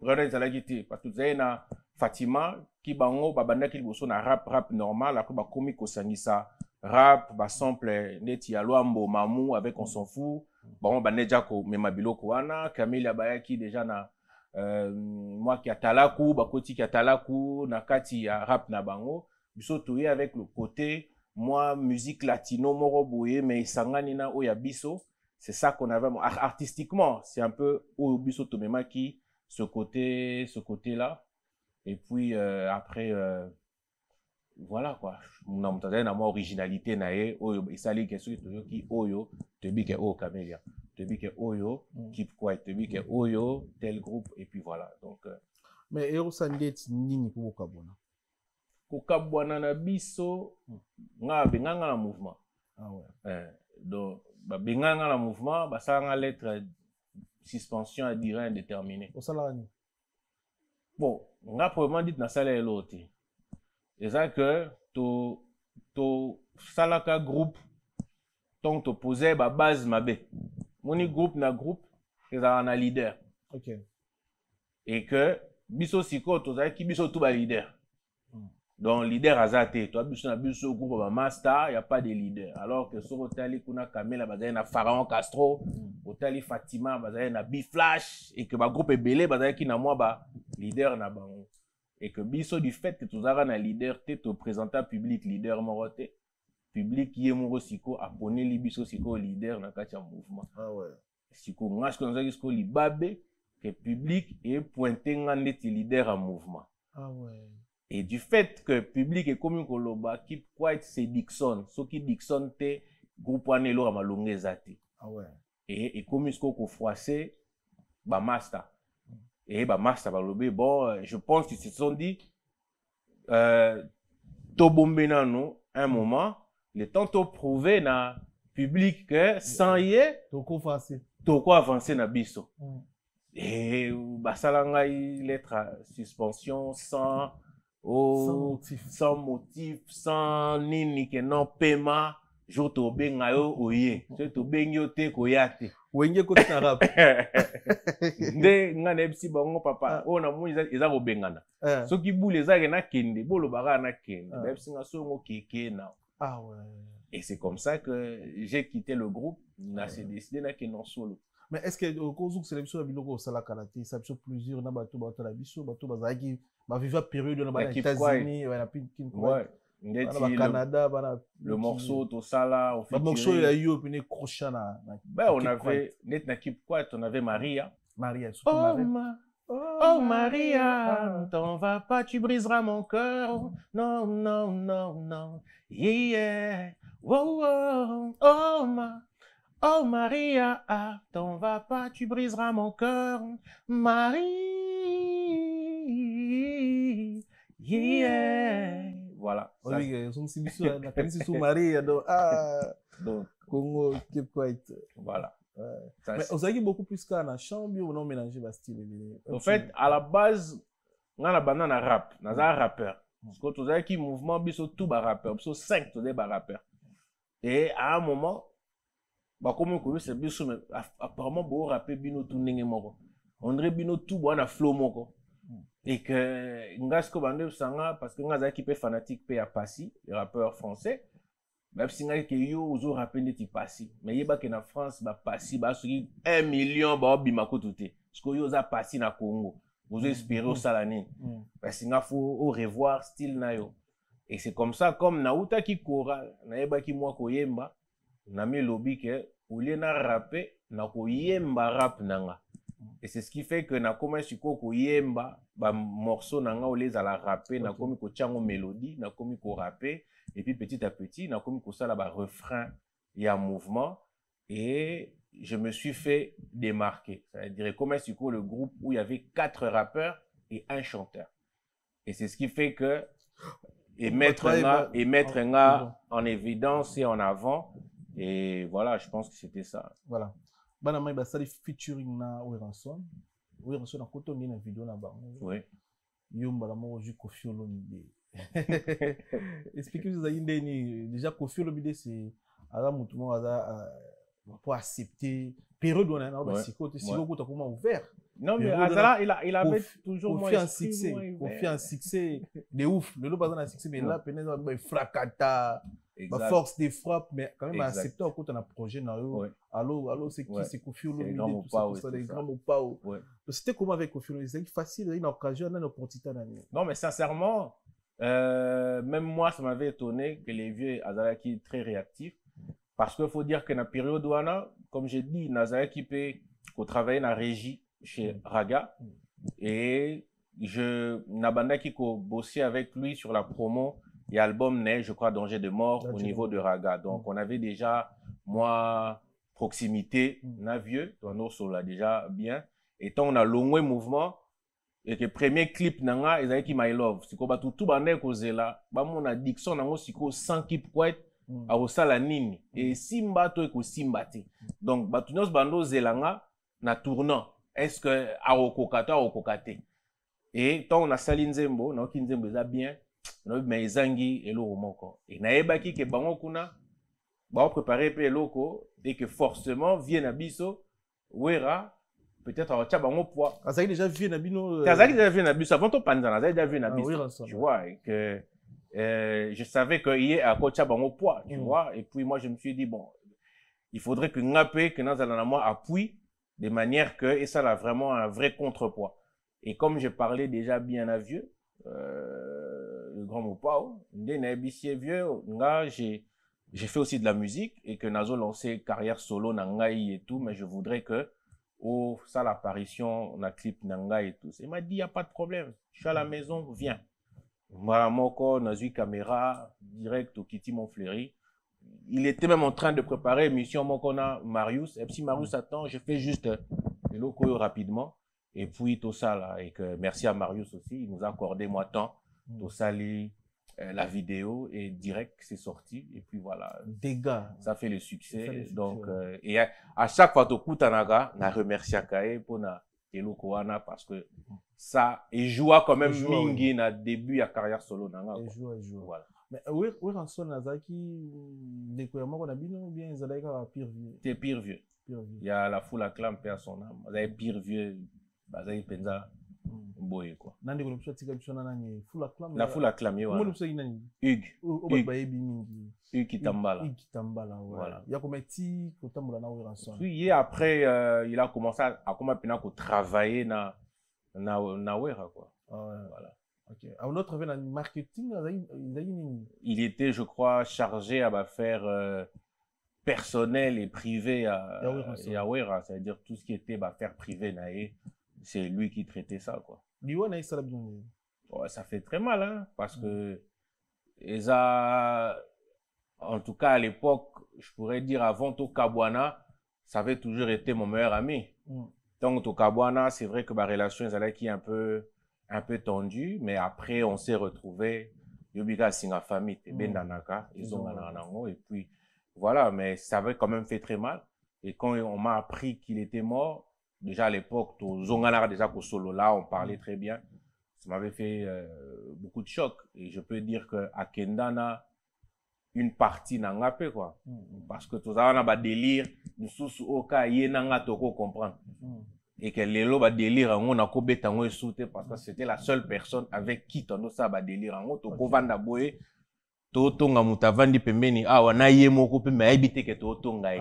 vraiment ils allaient quitter parce que vous avez na Fatima qui bango babanda ki liboso na rap normal après ba komi ko sangisa rap ba sample neti ya Luambo Mamou avec on s'en fout bon baneja ko mema biloko wana Camélia bayaki déjà na moi qui atalaku ba koti ki atalaku na kati ya rap na bango biso toye avec le côté moi musique latino moro boye mais sangani na o ya biso c'est ça qu'on avait artistiquement c'est un peu o biso to mema ki ce côté là. Et puis après voilà quoi on a na originalité nae oyo isali que sur qui oyo te bi que o Camélia te bi que oyo Keep Quiet te bi que oyo tel groupe et puis voilà donc mais ero sandet nini pour kokabwana na biso nga benganga na mouvement donc benganga na mouvement basanga lettre suspension à durée indéterminée au salarié. Bon, on a probablement dit dans la salle l'autre. C'est ça que to salaka groupe donc to poser ba base mabe. Moni groupe na groupe, c'est un leader. OK. Et que biso siko to za ki biso tout ba leader. Donc leader azate, toi biso na biso groupe ba master, il y a pas de leader. Alors que sur Otali kuna Kamela bazay na Pharaon Castro, Otali Fatima bazay na B-Flash et que ba groupe belé bazay ki na moi ba leader na bango. Et que biso du fait que tu as un leader te présenter public leader moroté public qui est moro siko abonné li biso siko leader na kati ya mouvement. Ah ouais. Siko ngash ko nzaki siko libabe que public et pointer ngandeti leader en mouvement. Ah ouais. Et du fait que public est comme Koloba, Keep Quiet c'est Dixon. Ce qui Dixon te groupe anelo à malongue zate. Ah ouais. Et comme il ko froissé, ba master. Et ba master ba lobé bon, je pense qu'ils se sont dit to bombe nano un moment, le temps to prouver na public que sans yé to ko froissé. toko avancer na biso. Et basala ngai lettre à suspension sans motif, sans nini que non paiement, jour to benga yo oye, to bengi te koyate. Wenge ko na rap. Nde ngane bisi bango papa, o na mo iza ko bengana. So ki boule eza na kende, bolo baka na kende, bisi nga so ngo keke na. Ah ouais. Et c'est comme ça que j'ai quitté le groupe, n'a décidé na que non solo. Mais est-ce que au Kozouk sélection à biloko sala karaté, ça peut plusieurs na bato bato la biso, bato bazaki ba vivre période na ba États-Unis, na Pinkin ouais. Au Canada, le morceau tout ça là, on fait. Le morceau il a eu une crochet na. Ben on avait net na Kip Quat, on avait Maria. Maria. Oh Maria, t'en vas pas, tu briseras mon cœur. Non non non non. Yeah. Oh oh oh Maria, t'en vas pas, tu briseras mon cœur. Marie. Yeah. Voilà. Oui, son sibiso la canisi sous Maria donc Congo Cape White. Voilà. Mais on a beaucoup plus qu'à na chambre ou non mélanger ba style. En fait, à la base, on a la banane rap, on a un rappeur. Parce que tu as qui mouvement biso tout ba rappeur, biso 5 tu des ba rappeur. Et à un moment bah comme on c'est biso mais apparemment beau rapper bino tout ndenge moko. On dirait bino tout bona flow moko. Et que ngasko bande sanga parce que ngaza qui peut fanatique pe ya Passy, le rappeur français. Même si nga ke yo ozo rapper ndeti Passy, mais yeba ke na France ba Passy ba soki 1 million ba obima ko touté. Parce que yo za Passy na Congo. Vous espérez au salani. Parce que nga faut revoir style na yo. Et c'est comme ça comme nauta ki kora na yeba ki moi ko yemba na mi lobby ke olie na rapper na ko yemba rap nanga. Et c'est ce qui fait que na koma siko ko yemba ba morceau nanga o les à la rapper na komi ko tiango mélodie na komi ko rapper et puis petit à petit na komi ko sala ba refrain et un mouvement et je me suis fait démarquer. C'est-à-dire comment siko le groupe où il y avait 4 rappeurs et 1 chanteur. Et c'est ce qui fait que mettre nga en évidence et en avant et voilà, je pense que c'était ça. Voilà. Bana mai basali featuring na Weranson na koto ni na vidéo na bango. Oui. Yomba la mo ju Koffi Olomide. Expliquez-vous ni déjà Koffi Olomide c'est ala mutu mo aza pour accepter période on a na siko te siko ko comment ouvert. Non mais Azala il avait toujours moins un succès, Koffi un succès de ouf. Le bazan un succès mais là peut-être ba fracata. Ba force des frappes mais quand même accepter quand on a projet na yo. Allô c'est qui c'est Koffi Olomide tout ça les grands mots. C'était comment avec Koffi Olomide, c'est facile une occasion une opportunité. Non mais sincèrement même moi ça m'avait étonné que les vieux Azala qui très réactifs parce qu'il faut dire que dans la période où on a comme j'ai dit Nazara qui peut travailler dans la régie chez Raga et Nabanda qui bossé avec lui sur la promo et album Neige, je crois, Danger de mort au niveau de Raga. Donc, on avait déjà, moi, proximité, Navieux, on a déjà bien. Et tant on a long mouvement, et que premier clip, nanga, ils avaient qui My Love. C'est quoi, tout bande causé là, bah, mon addiction, nanga, c'est quoi, 100 clips, quoi, à osala nini. Et simba, toi, ko simbati. Donc, bah, tout nos bando zelanga, na tournant. Est-ce que, à okokate. Et tant on a sali nzembo, na okinzembo, ça bien. Mais zangi et l'eau moko et naebaki ke bango kuna ba préparer pe loko et que forcément vienne à biso wera peut-être à bango poids ça déjà vient à bino ça déjà vient à biso avant ton panzana ça déjà vient à biso tu vois et que je savais que hier à coach bango poids tu vois et puis moi je me suis dit bon il faudrait que ngapé que nous allons moi appuie de manière que et ça là vraiment un vrai contrepoids et comme je parlais déjà bien à vieux le grand Mopao, vieux, j'ai fait aussi de la musique et que Nazo lancé carrière solo Nangai et tout, mais je voudrais que ça l'apparition, on a clip Nangai et tout. Il m'a dit, il n'y a pas de problème, je suis à la maison, viens. Voilà, Moko, Nazo caméra, direct au Kitty Montfleury. Il était même en train de préparer l'émission Mokona Marius. Et si Marius attend, je fais juste le loco rapidement. Et puis tout ça là, et que merci à Marius aussi, il nous a accordé moi temps. Tosali, la vidéo et direct c'est sorti et puis voilà. Dégâts. Ça fait le succès. Fait le succès, Donc ouais. et à chaque fois que Kutanaga, na remercie Kae pour na Elokoana parce que ça il joue quand même mingi na début à carrière solo nanga. Il joue. Voilà. Mais oui Ranson Nazaki découvert qu'on a bien Zalaika pire vieux. C'est pire vieux. Il y a la foule acclame paix à son âme. Vous avez pire vieux, Bazaï Penza, Boye quoi. Nandi ko psa tika bisona nani full acclam. La foule acclame yo. Comment psa nani? Hugues. Hugues Kitambala. Hugues Kitambala. Voilà. Il y a comme ti ko tambola na Ranson. Oui, et après il a commencé à comment travailler na Wera quoi. Voilà. OK. À un autre niveau marketing, il était je crois chargé à faire personnel et privé à Wera, c'est-à-dire tout ce qui était faire privé naé, c'est lui qui traitait ça quoi. Ouais, ça fait très mal hein parce que en tout cas à l'époque, je pourrais dire avant Tokabwana, ça avait toujours été mon meilleur ami. Donc Tokabwana, c'est vrai que ma relation qui est un peu tendue, mais après on s'est retrouvés Yobika Singa famille, Bendanaka, ils ont et puis voilà, mais ça avait quand même fait très mal. Et quand on m'a appris qu'il était mort, déjà à l'époque, déjà solo là, on parlait très bien. Ça m'avait fait beaucoup de choc. Et je peux dire que à Kendana, une partie n'a pas fait quoi. Parce que tout ça, on a un délire, nous sous oka yenanga toko comprendre. Et que les lots délire on a coupé tango souté parce que c'était la seule personne avec qui on a ça délire en toko vanda boye. Totonga mutavandi pembeni wana ye moko pe me habité que totonga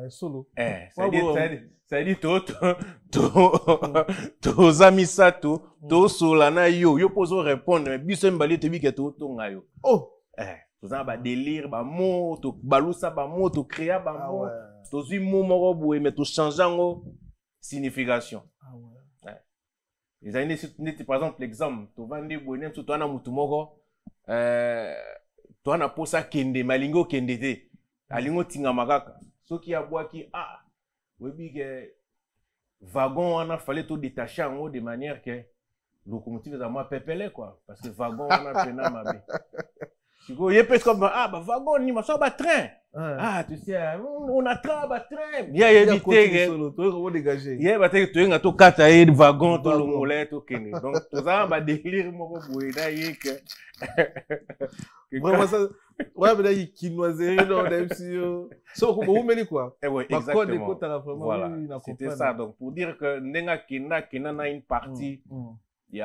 solo ça dit to zamisato to solana yo poso répondre biso mbali te bi que totonga yo to za ba délire ba mot to balusa ba mot to créer ba mot to zi mot moko boye mais to changeango signification les années par exemple l'exemple to vandi boye to ana mutu moko toi na posa kende malingo kende te alingo tinga makaka soki abwaki webi ke wagon wana fallait to détacher en de manière que locomotive za moi pepele quoi parce que wagon wana pena mabe siko yepes comme wagon ni maso ba train tu sais on a train ba train ya éviter to dégager ya ba te to nga to kata e wagon to longolé to kene donc to za ba délire moko boye na yeke vraiment ça ouais mais là kinoiserie non d'MCO so ko meli quoi ouais exactement voilà c'était ça donc pour dire que nenga kina na une partie il y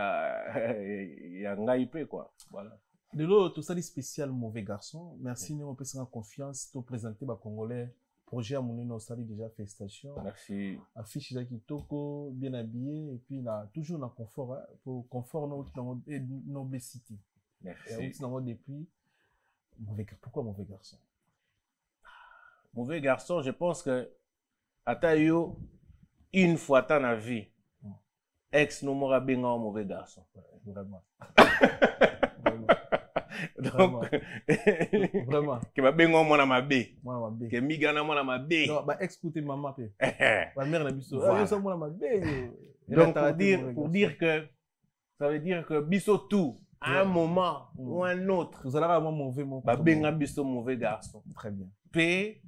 a ngaipé quoi voilà. De l'autre, tout ça dit spécial mauvais garçon. Merci, nous on peut se rendre confiance pour présenter les Congolais. Projet à mon nom, ça dit déjà félicitations. Merci. Affiche Jackie Toko, bien habillé, et puis là, toujours dans le confort, hein, pour confort et noblicité. Merci. Et depuis, pourquoi mauvais garçon? Mauvais garçon, je pense que, à taillot, une fois dans la vie, ex nous m'aura bien un mauvais garçon. Vraiment. Donc vraiment que ma bengo mona mabe que migana mona mabe non ba écouter maman pe ba mère na biso ça mona mabe donc pour dire que ça veut dire que biso tout à un moment ou un autre vous allez vraiment mauvais mon ba benga biso mauvais garçon très bien pe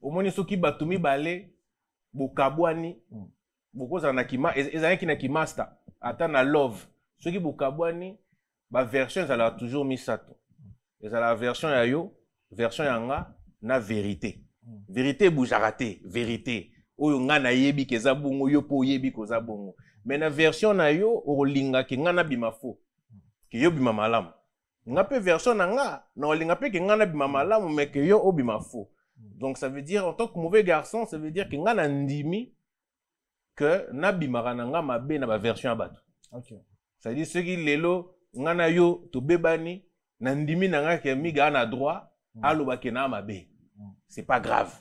au moins soki batumi balé bokabwani bokoza na kima ezalaki na kimaster ata na love soki bokabwani ba version ça l'a toujours mis ça tout et ça la version ya yo version yanga na vérité vérité boujarate vérité oyo nga na yebi keza bongo yo po yebi koza bongo mais na version na yo olinga ke nga na bima fo ke yo bima malamu nga pe version na nga na olinga pe ke nga na bima malamu mais ke yo obima fo donc ça veut dire en tant que mauvais garçon ça veut dire que nga na ndimi que na bima na nga mabe na ba version ya bato. OK ça veut dire ceux qui lelo ngana yo to bebani na ndimi na nga ke miga na droit aloba ke na mabe c'est pas grave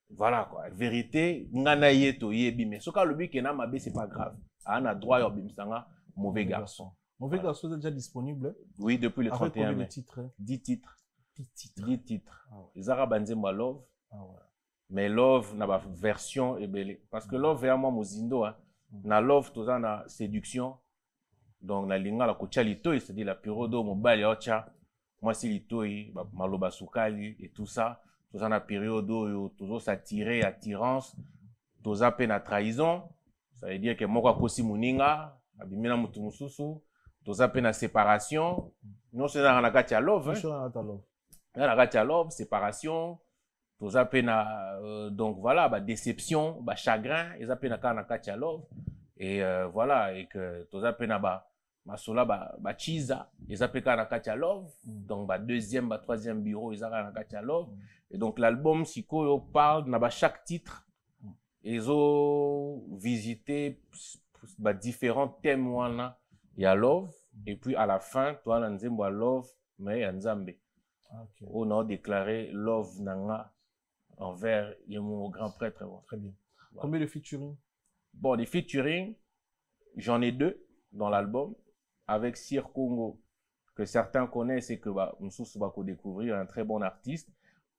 voilà quoi vérité ngana yeto yebi mais soka lobi ke na mabe c'est pas grave ana droit yo bimsanga mauvais garçon est déjà disponible oui depuis le 31 mai 10 titres les arabes banzemba love mais love na ba version ebele parce que love ya moi mozindo na love toza na séduction donc na linga la kotia litoi, c'est-à-dire la période où mobile ocha moi si litoi maloba sukali et tout ça na période où toujours s'attirer attirance toza pe na trahison, ça veut dire que moko akosi muninga abimina mutu mususu, toza pe na séparation, non c'est na kati ya love, na kati ya love, séparation, toza pe na donc voilà, ba déception, ba chagrin, eza pe na kati ya love, et voilà, et que toza pe na ba masola ba chiza, eza pe na kati ya love, donc ba deuxième, ba troisième bureau, eza na kati ya love, et donc l'album sikoyo parle na ba chaque titre ils ont visité différents thèmes wana ya love et puis à la fin toi na nzembo ya love mais ya nzambe on a déclaré love nanga envers mon grand prêtre. Très bien. Voilà. Combien de featuring? Bon, des featuring, j'en ai 2 dans l'album avec Sir Congo que certains connaissent et que Moussous va découvrir, un très bon artiste.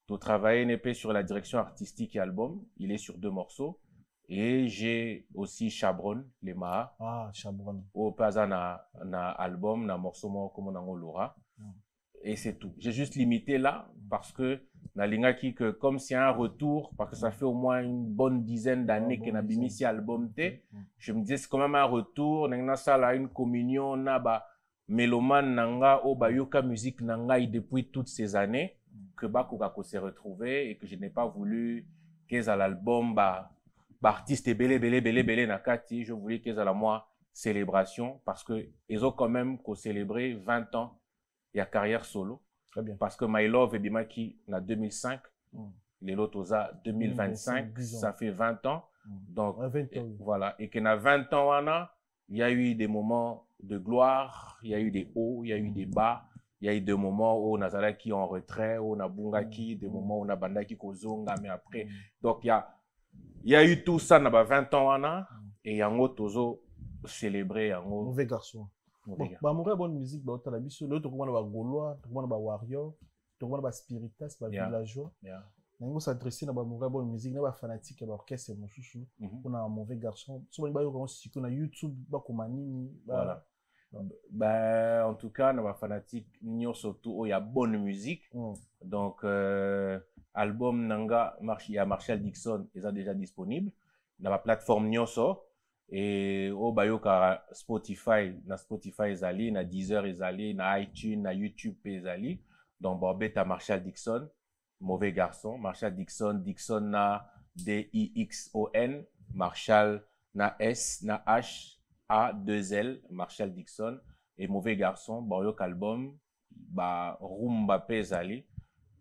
Tout travailler n'est sur la direction artistique et album. Il est sur 2 morceaux. Et j'ai aussi Chabron, les Maha. Ah, Chabron. Au Paza na album, na morceau mo comme on Laura. Et c'est tout. J'ai juste limité là parce que na linga qui que comme c'est un retour, parce que ça fait au moins une bonne dizaine d'années que na bimisi album te, je me disais c'est quand même un retour. Nengna ça là une communion na ba mélomane nanga o ba yoka musique nanga depuis toutes ces années. Que Bakokako s'est retrouvé et que je n'ai pas voulu qu'ils à l'album artiste belé nakati, je voulais qu'ils à la moi célébration parce que ils ont quand même célébré 20 ans et a carrière solo. Très bien. Parce que My Love et Bimaki na 2005, les Lotosa 2025, ça fait 20 ans. Donc 20 ans, voilà, et que na 20 ans il y a eu des moments de gloire, il y a eu des hauts, il y a eu des bas. Il y a eu des moments où on a Zalaki en retrait, où on a Bungaki, des moments où on a Bandaki Kozonga, mais après. Donc il y a eu tout ça, on a 20 ans, et il y a un autre célébré. Mauvais garçon. Bah, mon bonne musique, bah, t'as la biche, l'autre, on a Gaulois, on a Warrior, on a Spiritas, Villageois. On s'adresse à mon bonne musique, on a fanatique, on a orchestre, mon chouchou, on a un mauvais garçon. Souvent, on a YouTube, voilà. Ben, en tout cas, nous fanatique surtout il y a bonne musique. Donc album nanga il y a Marshall Dixon, ils sont déjà disponible dans la plateforme Nyoso et au bayoka Spotify, ezali, na Deezer ezali, na iTunes, na YouTube ezali. Donc bobeta Marshall Dixon, mauvais garçon, Marshall Dixon na DIXON, Marshall na S na H A2L, Marshall Dixon, et Mauvais Garçon, Baroque album, Rumba Pezali,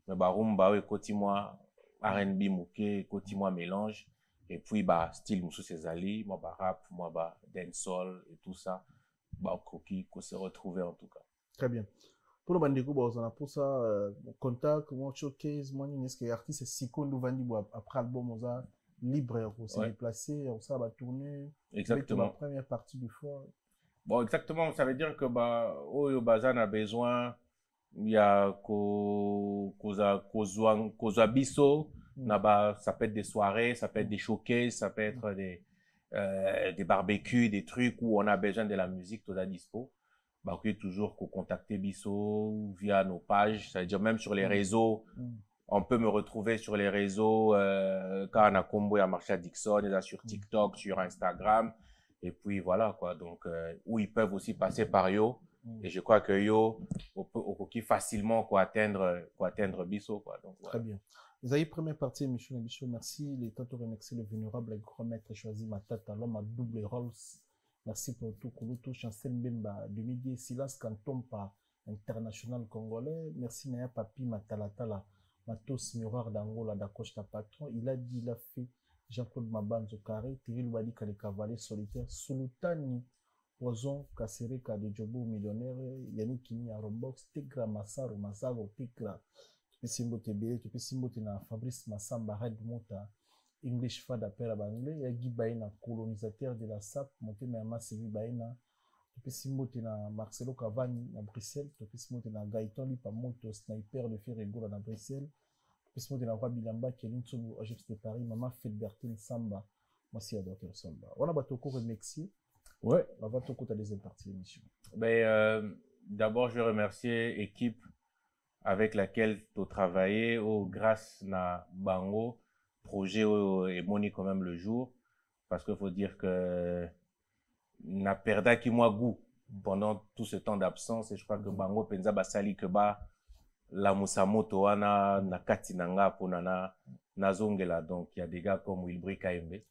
mais Rumba, Koti-moi R&B Mouké, Koti-moi mélange, et puis style Moussou Césali, moi rap, moi dancehall, et tout ça, Koki, qu'on se retrouver en tout cas. Très bien. Pour le bandeko, on a pour ça, contact, moi showcase, moi, est-ce que l'artiste est si con, après album, on a libre, on s'est déplacé, on s'est tourné. Exactement. La première partie du fois. Bon, exactement. Ça veut dire que Oyo Bazan a besoin, il y a Kozwa Bisso, ça peut être des soirées, ça peut être des showcases, ça peut être des barbecues, des trucs où on a besoin de la musique, tout à dispo. Vous pouvez toujours contacter Bisso via nos pages, ça veut dire même sur les réseaux. On peut me retrouver sur les réseaux quand on a combo à Marshall Dixon, sur TikTok, sur Instagram. Et puis voilà quoi. Donc, où ils peuvent aussi passer par Yo. Et je crois que Yo, on peut facilement atteindre Bisso. Quoi. Donc, voilà. Très bien. Vous avez première partie, M. Nabicho. Merci. Les temps de remercier le vénérable et grand maître choisi Matata, l'homme à double Rolls. Merci pour tout. Kouloutou, Chancel Mbemba, de midi, silence canton par international congolais. Merci Naya Papi Matalatala. Matos Miroir d'Angola, d'Acosta Patron, il a dit, il a fait Jean-Claude Mabanzo Carré, Thierry Louadi les cavaliers solitaires, Sultani, Poison, Kassereka de Jobo millionnaire, Yannick Kini à Rombox, Tegra Massaro, Massaro, Tegra, Tupisimbo Tebele, Tupisimbo Tina, Fabrice Massamba, Red Mota, English Fada Pera Banglais, Yagi Baina, colonisateur de la SAP, Monté Mayama Sevi Baina, Tupisimbo Tina, Marcelo Cavani à Bruxelles, Tupisimbo Tina, Gaëtan Lipa Moto, Sniper de Ferregola à Bruxelles, Tupisimbo Tina, Roi Bilamba, Kelin Tsoubou, Ajax de Paris, Maman Fedbertin Samba, moi aussi à Dr. Samba. On a battu au cours de Mexique. Ouais. On va tout la deuxième partie de l'émission. D'abord, je remercie l'équipe avec laquelle tu as travaillé, grâce à Bango, projet et Moni quand même le jour, parce qu'il faut dire que n'a perdu qui moi goût pendant tout ce temps d'absence, et je crois que Bango penza basali que la musamoto wana na katinanga pour na zongela, donc il y a des gars comme Wilbri KMB,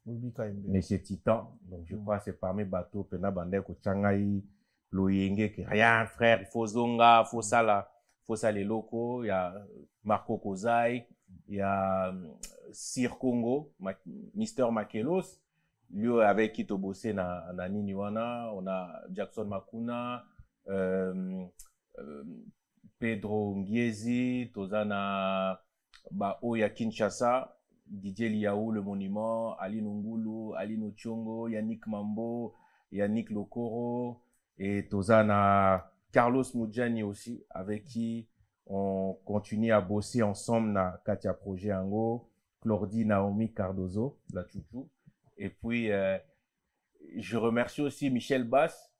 Monsieur Titan, donc je crois que c'est parmi bateau pena bande ko changai loyenge que rien frère, il faut zonga, faut ça les locaux, il y a Marco Kozai, il y a Sir Congo, Mister Makelos, lui avec qui tu bossé na Niniwana, on a Jackson Makuna, Pedro Ngiezi, Tozana Oya Kinshasa, Didier Liaou, le monument, Ali Nungulu, Ali Nochongo, Yannick Mambo, Yannick Lokoro, et Tozana Carlos Moudjani aussi, avec qui on continue à bosser ensemble na Katia Projet Ango, Claudie Naomi Cardozo, la chouchou. Et puis, je remercie aussi Michel Bass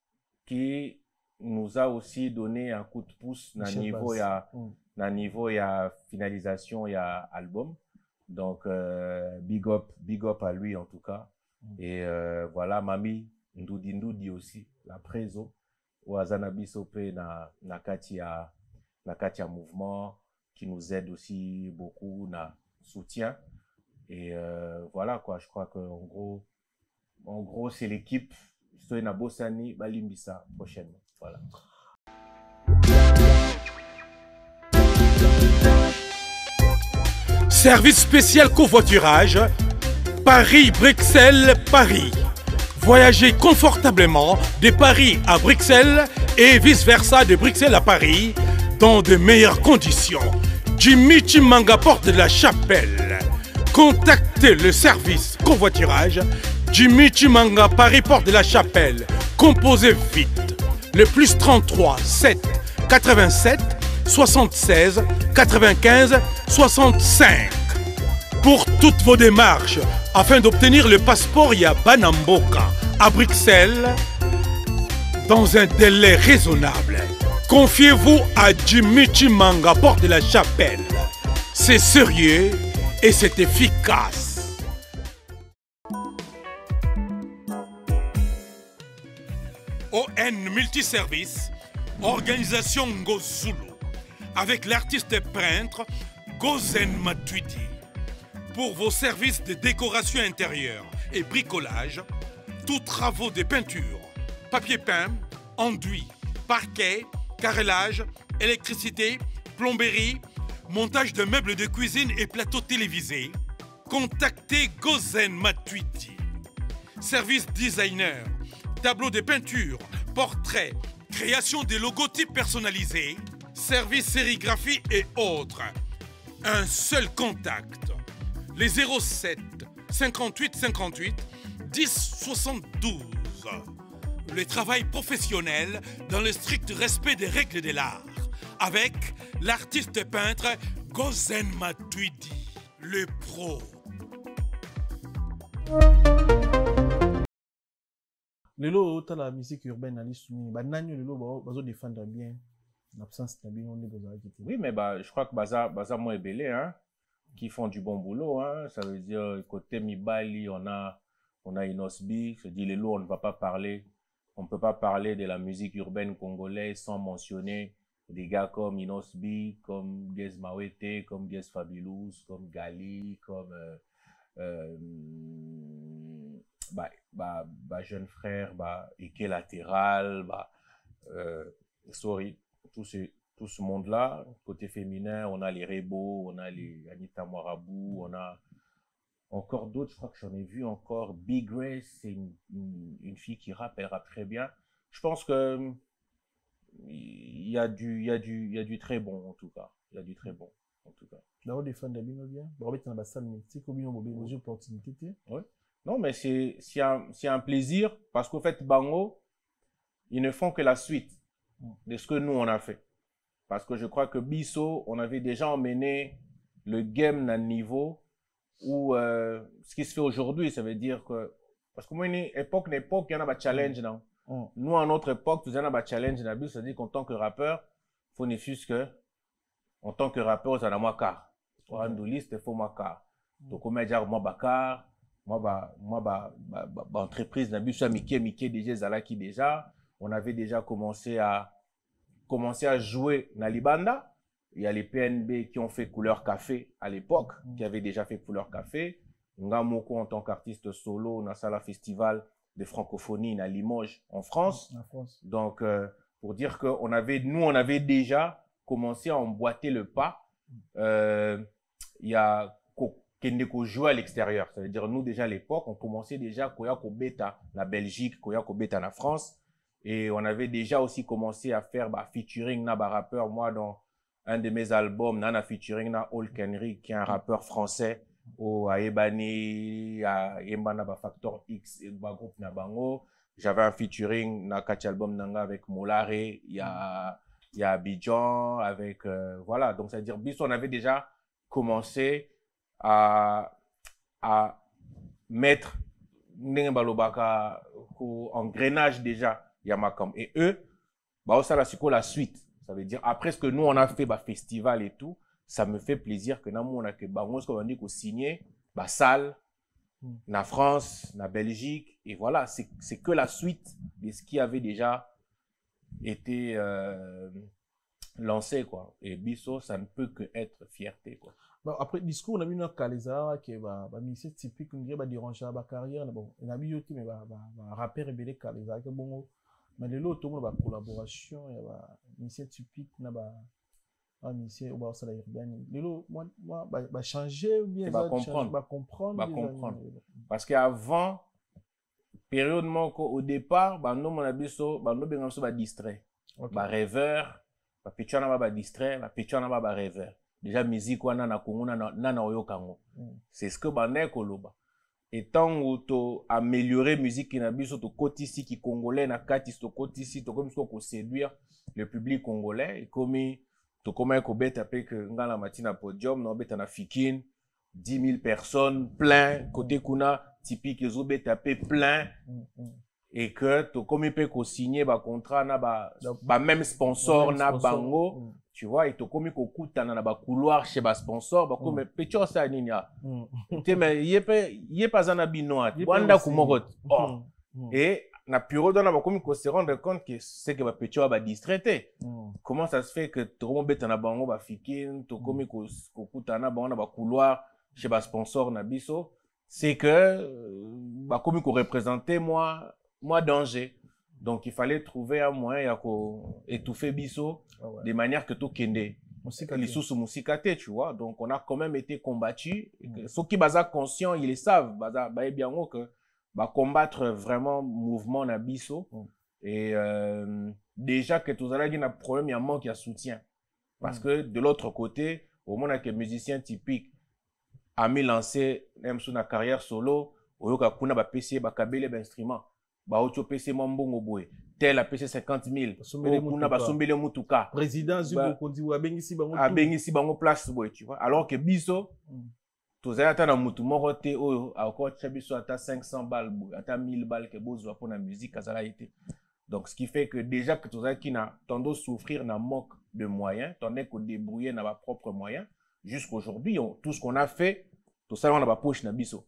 qui nous a aussi donné un coup de pouce dans niveau ya finalisation ya album. Donc, big up à lui en tout cas. Et voilà, Mami Ndoudi aussi, la préso, ou Azanabi Sopé na Katia Mouvement, qui nous aide aussi beaucoup, na soutien. Et voilà quoi, je crois que en gros c'est l'équipe Soena Bossani Balimbisa prochainement. Voilà. Service spécial covoiturage Paris-Bruxelles-Paris. Voyagez confortablement de Paris à Bruxelles et vice-versa de Bruxelles à Paris dans de meilleures conditions. Jimmy Chimanga, porte de la Chapelle. Contactez le service covoiturage Jimmy Chimanga, Paris, porte de la Chapelle. Composez vite. Le plus 33 7 87 76 95 65. Pour toutes vos démarches, afin d'obtenir le passeport Yabanamboka à Bruxelles, dans un délai raisonnable, confiez-vous à Jimmy Chimanga, porte de la Chapelle. C'est sérieux et c'est efficace. ON Multiservice, organisation Ngozulu, avec l'artiste peintre Gozen Matuidi. Pour vos services de décoration intérieure et bricolage, tous travaux de peinture, papier peint, enduit, parquet, carrelage, électricité, plomberie, montage de meubles de cuisine et plateaux télévisés, contactez Gozen Matuidi. Service designer, tableau de peinture, portrait, création de logotypes personnalisés, service sérigraphie et autres. Un seul contact. Les 07 58 58 10 72. Le travail professionnel dans le strict respect des règles de l'art. Avec l'artiste peintre Gozen Matuidi, le pro. Lelo ta la musique urbaine ali soumi ba nanyo lelo bazo défendre bien l'absence de bien on est besoin. Oui, mais je crois que baza moi belé hein, qui font du bon boulot hein, ça veut dire côté Mibali on a Inosbi, je dis Lelo on ne va pas parler, on peut pas parler de la musique urbaine congolaise sans mentionner des gars comme Inosbi, comme Gez Mawete, comme Gez Fabulous, comme Gali, comme jeune frère, Ike Latéral, sorry, tout ce monde-là. Côté féminin, on a les Rebo, on a les Anita Moirabou, on a encore d'autres, je crois que j'en ai vu encore. Big Grace, c'est une fille qui rappe, elle rappe très bien. Je pense que il y a du très bon en tout cas. Il y a du très bon en tout cas. Là, on défend bien. On va dans la salle, mais c'est comme une opportunité. Oui. Non, mais c'est un plaisir parce qu'au fait, Bango, ils ne font que la suite de ce que nous, on a fait. Parce que je crois que Bisso, on avait déjà emmené le game à un niveau où ce qui se fait aujourd'hui, ça veut dire que parce que moi, époque, il y en a des challenges, non? Nous, à notre époque, il y en a des challenges, c'est-à-dire qu'en tant que rappeur, il faut ne fût que, en tant que rappeur, ça a moi car. Pour un liste, il faut moi car. Donc, comme je dis, moi, bakar, entreprise, Mickey, déjà, Zalaki, déjà. On avait déjà commencé à jouer dans Libanda. Il y a les PNB qui ont fait Couleur Café à l'époque, qui avaient déjà fait Couleur Café. Ngamoko, en tant qu'artiste solo, dans Sala Festival de francophonie à Limoges, en France. Donc, pour dire que on avait déjà commencé à emboîter le pas. Il y a Kendeko jouer à l'extérieur. Ça veut dire, nous, déjà à l'époque, on commençait déjà Koyako Beta la Belgique, Koyako Beta la France. Et on avait déjà aussi commencé à faire featuring na rappeur. Moi, dans un de mes albums, nana featuring na Hulk Henry, qui est un rappeur français, au Aebani, à Yembana Factor X, et groupe na bango. J'avais un featuring na quatre albums nanga avec Molare, il y a Abidjan, avec voilà. Donc, c'est-à-dire, on avait déjà commencé à mettre engrenage déjà Yamakam. Et eux, ça la suite. Ça veut dire, après ce que nous, on a fait, festival et tout, ça me fait plaisir que nous, on a que on dit qu'on signé, salle, na France, na Belgique, et voilà, c'est que la suite de ce qui avait déjà été lancé, quoi. Et Bisso, ça ne peut que être fierté, quoi. Bon, après le discours, on a mis un Kaleza qui est un typique, on dirait, déranger la carrière. Bon, on a mis aussi, mais rappeur rebelle Kaleza, que bon, mais les autres, on a une collaboration, il y a un monsieur typique, on a un monsieur au bas de la urbaine. Les autres, moi, changer ou bien comprendre. Parce qu'avant, périodement, au départ, nous, on a dit, distrait. Rêveur, pétuana ba distrait, pétuana ba rêveur. Déjà musique wana na Congo na oyokango. C'est ce que bané koloba. Et tant où to améliorer musique na biso to kotisi ki congolais na kati to kotisi to comme ko séduire le public congolais et comme to comment ko beta pe que ngala matina podium no beta na fikin 10 000 personnes plein côté kuna typique zo beta pe plein et que to comme pe ko signer ba contrat na ba même sponsor na bango. Tu vois, et to komi ko kutana na ba couloir chez ba sponsor ba comme pecho sa ninya. Tu mais yé pas un abinoat. Wanda kumorot. Et na puro dona ba komi ko se rendre compte que c'est que ba pecho ba distraité. Comment ça se fait que to komo beta na bango ba fikin, to komi ko kutana ba na ba couloir chez ba sponsor na biso, c'est que ba komi ko représenter moi danger. Donc, il fallait trouver un moyen d'étouffer Bisso de manière que tout kende. Les sous musikate, tu vois. Donc, on a quand même été combattus. Ceux qui sont conscients, ils le savent. Bien que combattre vraiment le mouvement na Bisso. Et déjà que tout ça, il y a un problème, il y a un manque de soutien. Parce que de l'autre côté, au moment que musicien typique a mis lancé même sur la carrière solo, au lieu qu'on a PC, kabele instrument. Baocho PC Mambongo Boy, tel a PC 50 000, on a basombele mutuka. Président Zubo dit ou abengisi bango place boy, tu vois. Alors que Bisso, tous les attendent mutu morote o encore chabiso ata 500 balles, ata 1000 balles que bozo pour la musique ça a été. Donc ce qui fait que déjà que tous les qui n'a tendance à souffrir n'a manque de moyens, tandis qu'on débrouiller n'a pas propre moyens. Jusqu'aujourd'hui, tout ce qu'on a fait, tout ça on a pas poche na Bisso.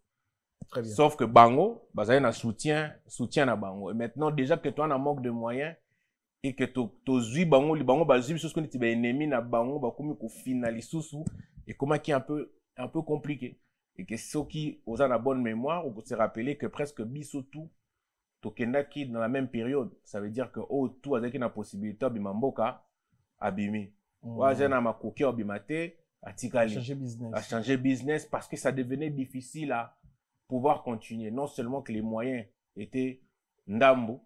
Très bien. Sauf que Bango, il y a un soutien à Bango. Et maintenant, déjà que toi, tu as un manque de moyens et que tu as Bango, Bango, ce que tu as ennemi na Bango, comme tu finalises sous et comment qui est un peu compliqué. Et que ceux qui ont la bonne mémoire, on peut se rappeler que presque Bisso tout, Tokenda qui dans la même période. Ça veut dire que tout avec une possibilité de Mamboka abîmer. Ouais, j'ai un makoki abimate, à changer business parce que ça devenait difficile à pouvoir continuer. Non seulement que les moyens étaient ndambo,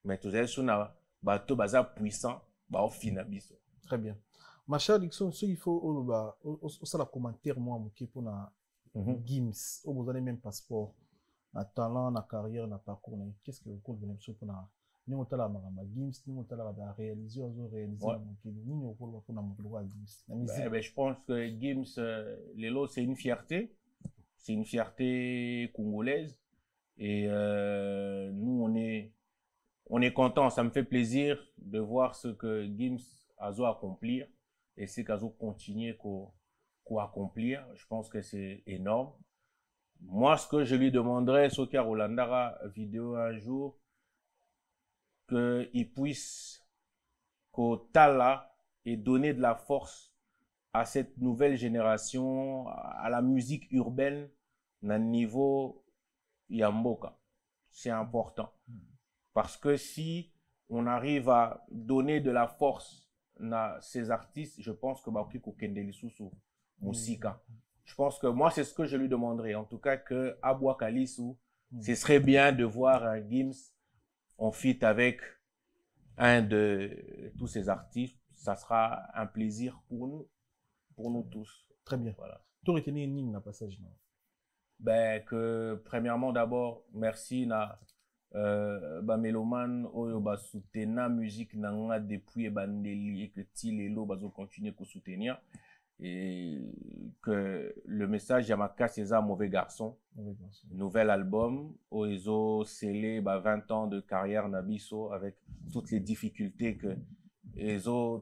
mais tout ça, bateau baza puissant, au final. Très bien. Ma chère Dixon, il faut la commentaire moi pour na Gims, au besoin même passeport, na talent, na carrière, na parcours, qu'est-ce que vous comptez pour na ni on tala ma Gims, ni on tala ba réaliser ni on pour na mon Gims. Je pense que Gims les lots c'est une fierté. C'est une fierté congolaise Et nous, on est content. Ça me fait plaisir de voir ce que Gims a accomplir et ce qu'il a continué à accomplir. Je pense que c'est énorme. Moi, ce que je lui demanderais, ce qu'il y a Rolandara vidéo un jour, qu'il puisse Kotala et donner de la force à cette nouvelle génération, à la musique urbaine, à niveau Yamboka. C'est important. Parce que si on arrive à donner de la force à ces artistes, je pense que Baoki Kokendeli Susu, Musika. Je pense que moi, c'est ce que je lui demanderais. En tout cas, que Abwa Kalisu, ce serait bien de voir un Gims en feat avec un de tous ces artistes. Ça sera un plaisir pour nous tous. Très bien. Voilà. Tu aurais tenu une passage. Ben, que premièrement, d'abord, merci na Méloman oyo ba soutenir musique nanga depuis Bandeli et que Tilelo bazo continuer à soutenir et que le message Yamaka César Mauvais Garçon, nouvel album oyo scellé 20 ans de carrière Nabiso avec toutes les difficultés que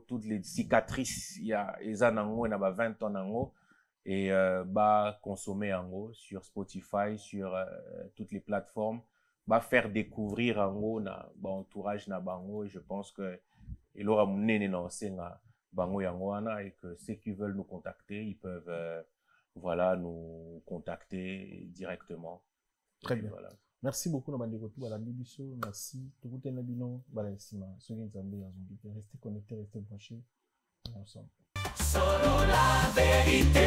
toutes les cicatrices il y a nango et na 20 ans nango et consommer ango sur Spotify, sur toutes les plateformes, faire découvrir ango na entourage na bango et je pense que il aura mené na bango yangoana et que ceux qui veulent nous contacter, ils peuvent voilà nous contacter directement. Très bien. Voilà. Merci beaucoup na bandeko tout bala bibiso, merci tout na bino bala sima soki nzambe azongi restez connectés, restez branchés ensemble. Solo la vérité.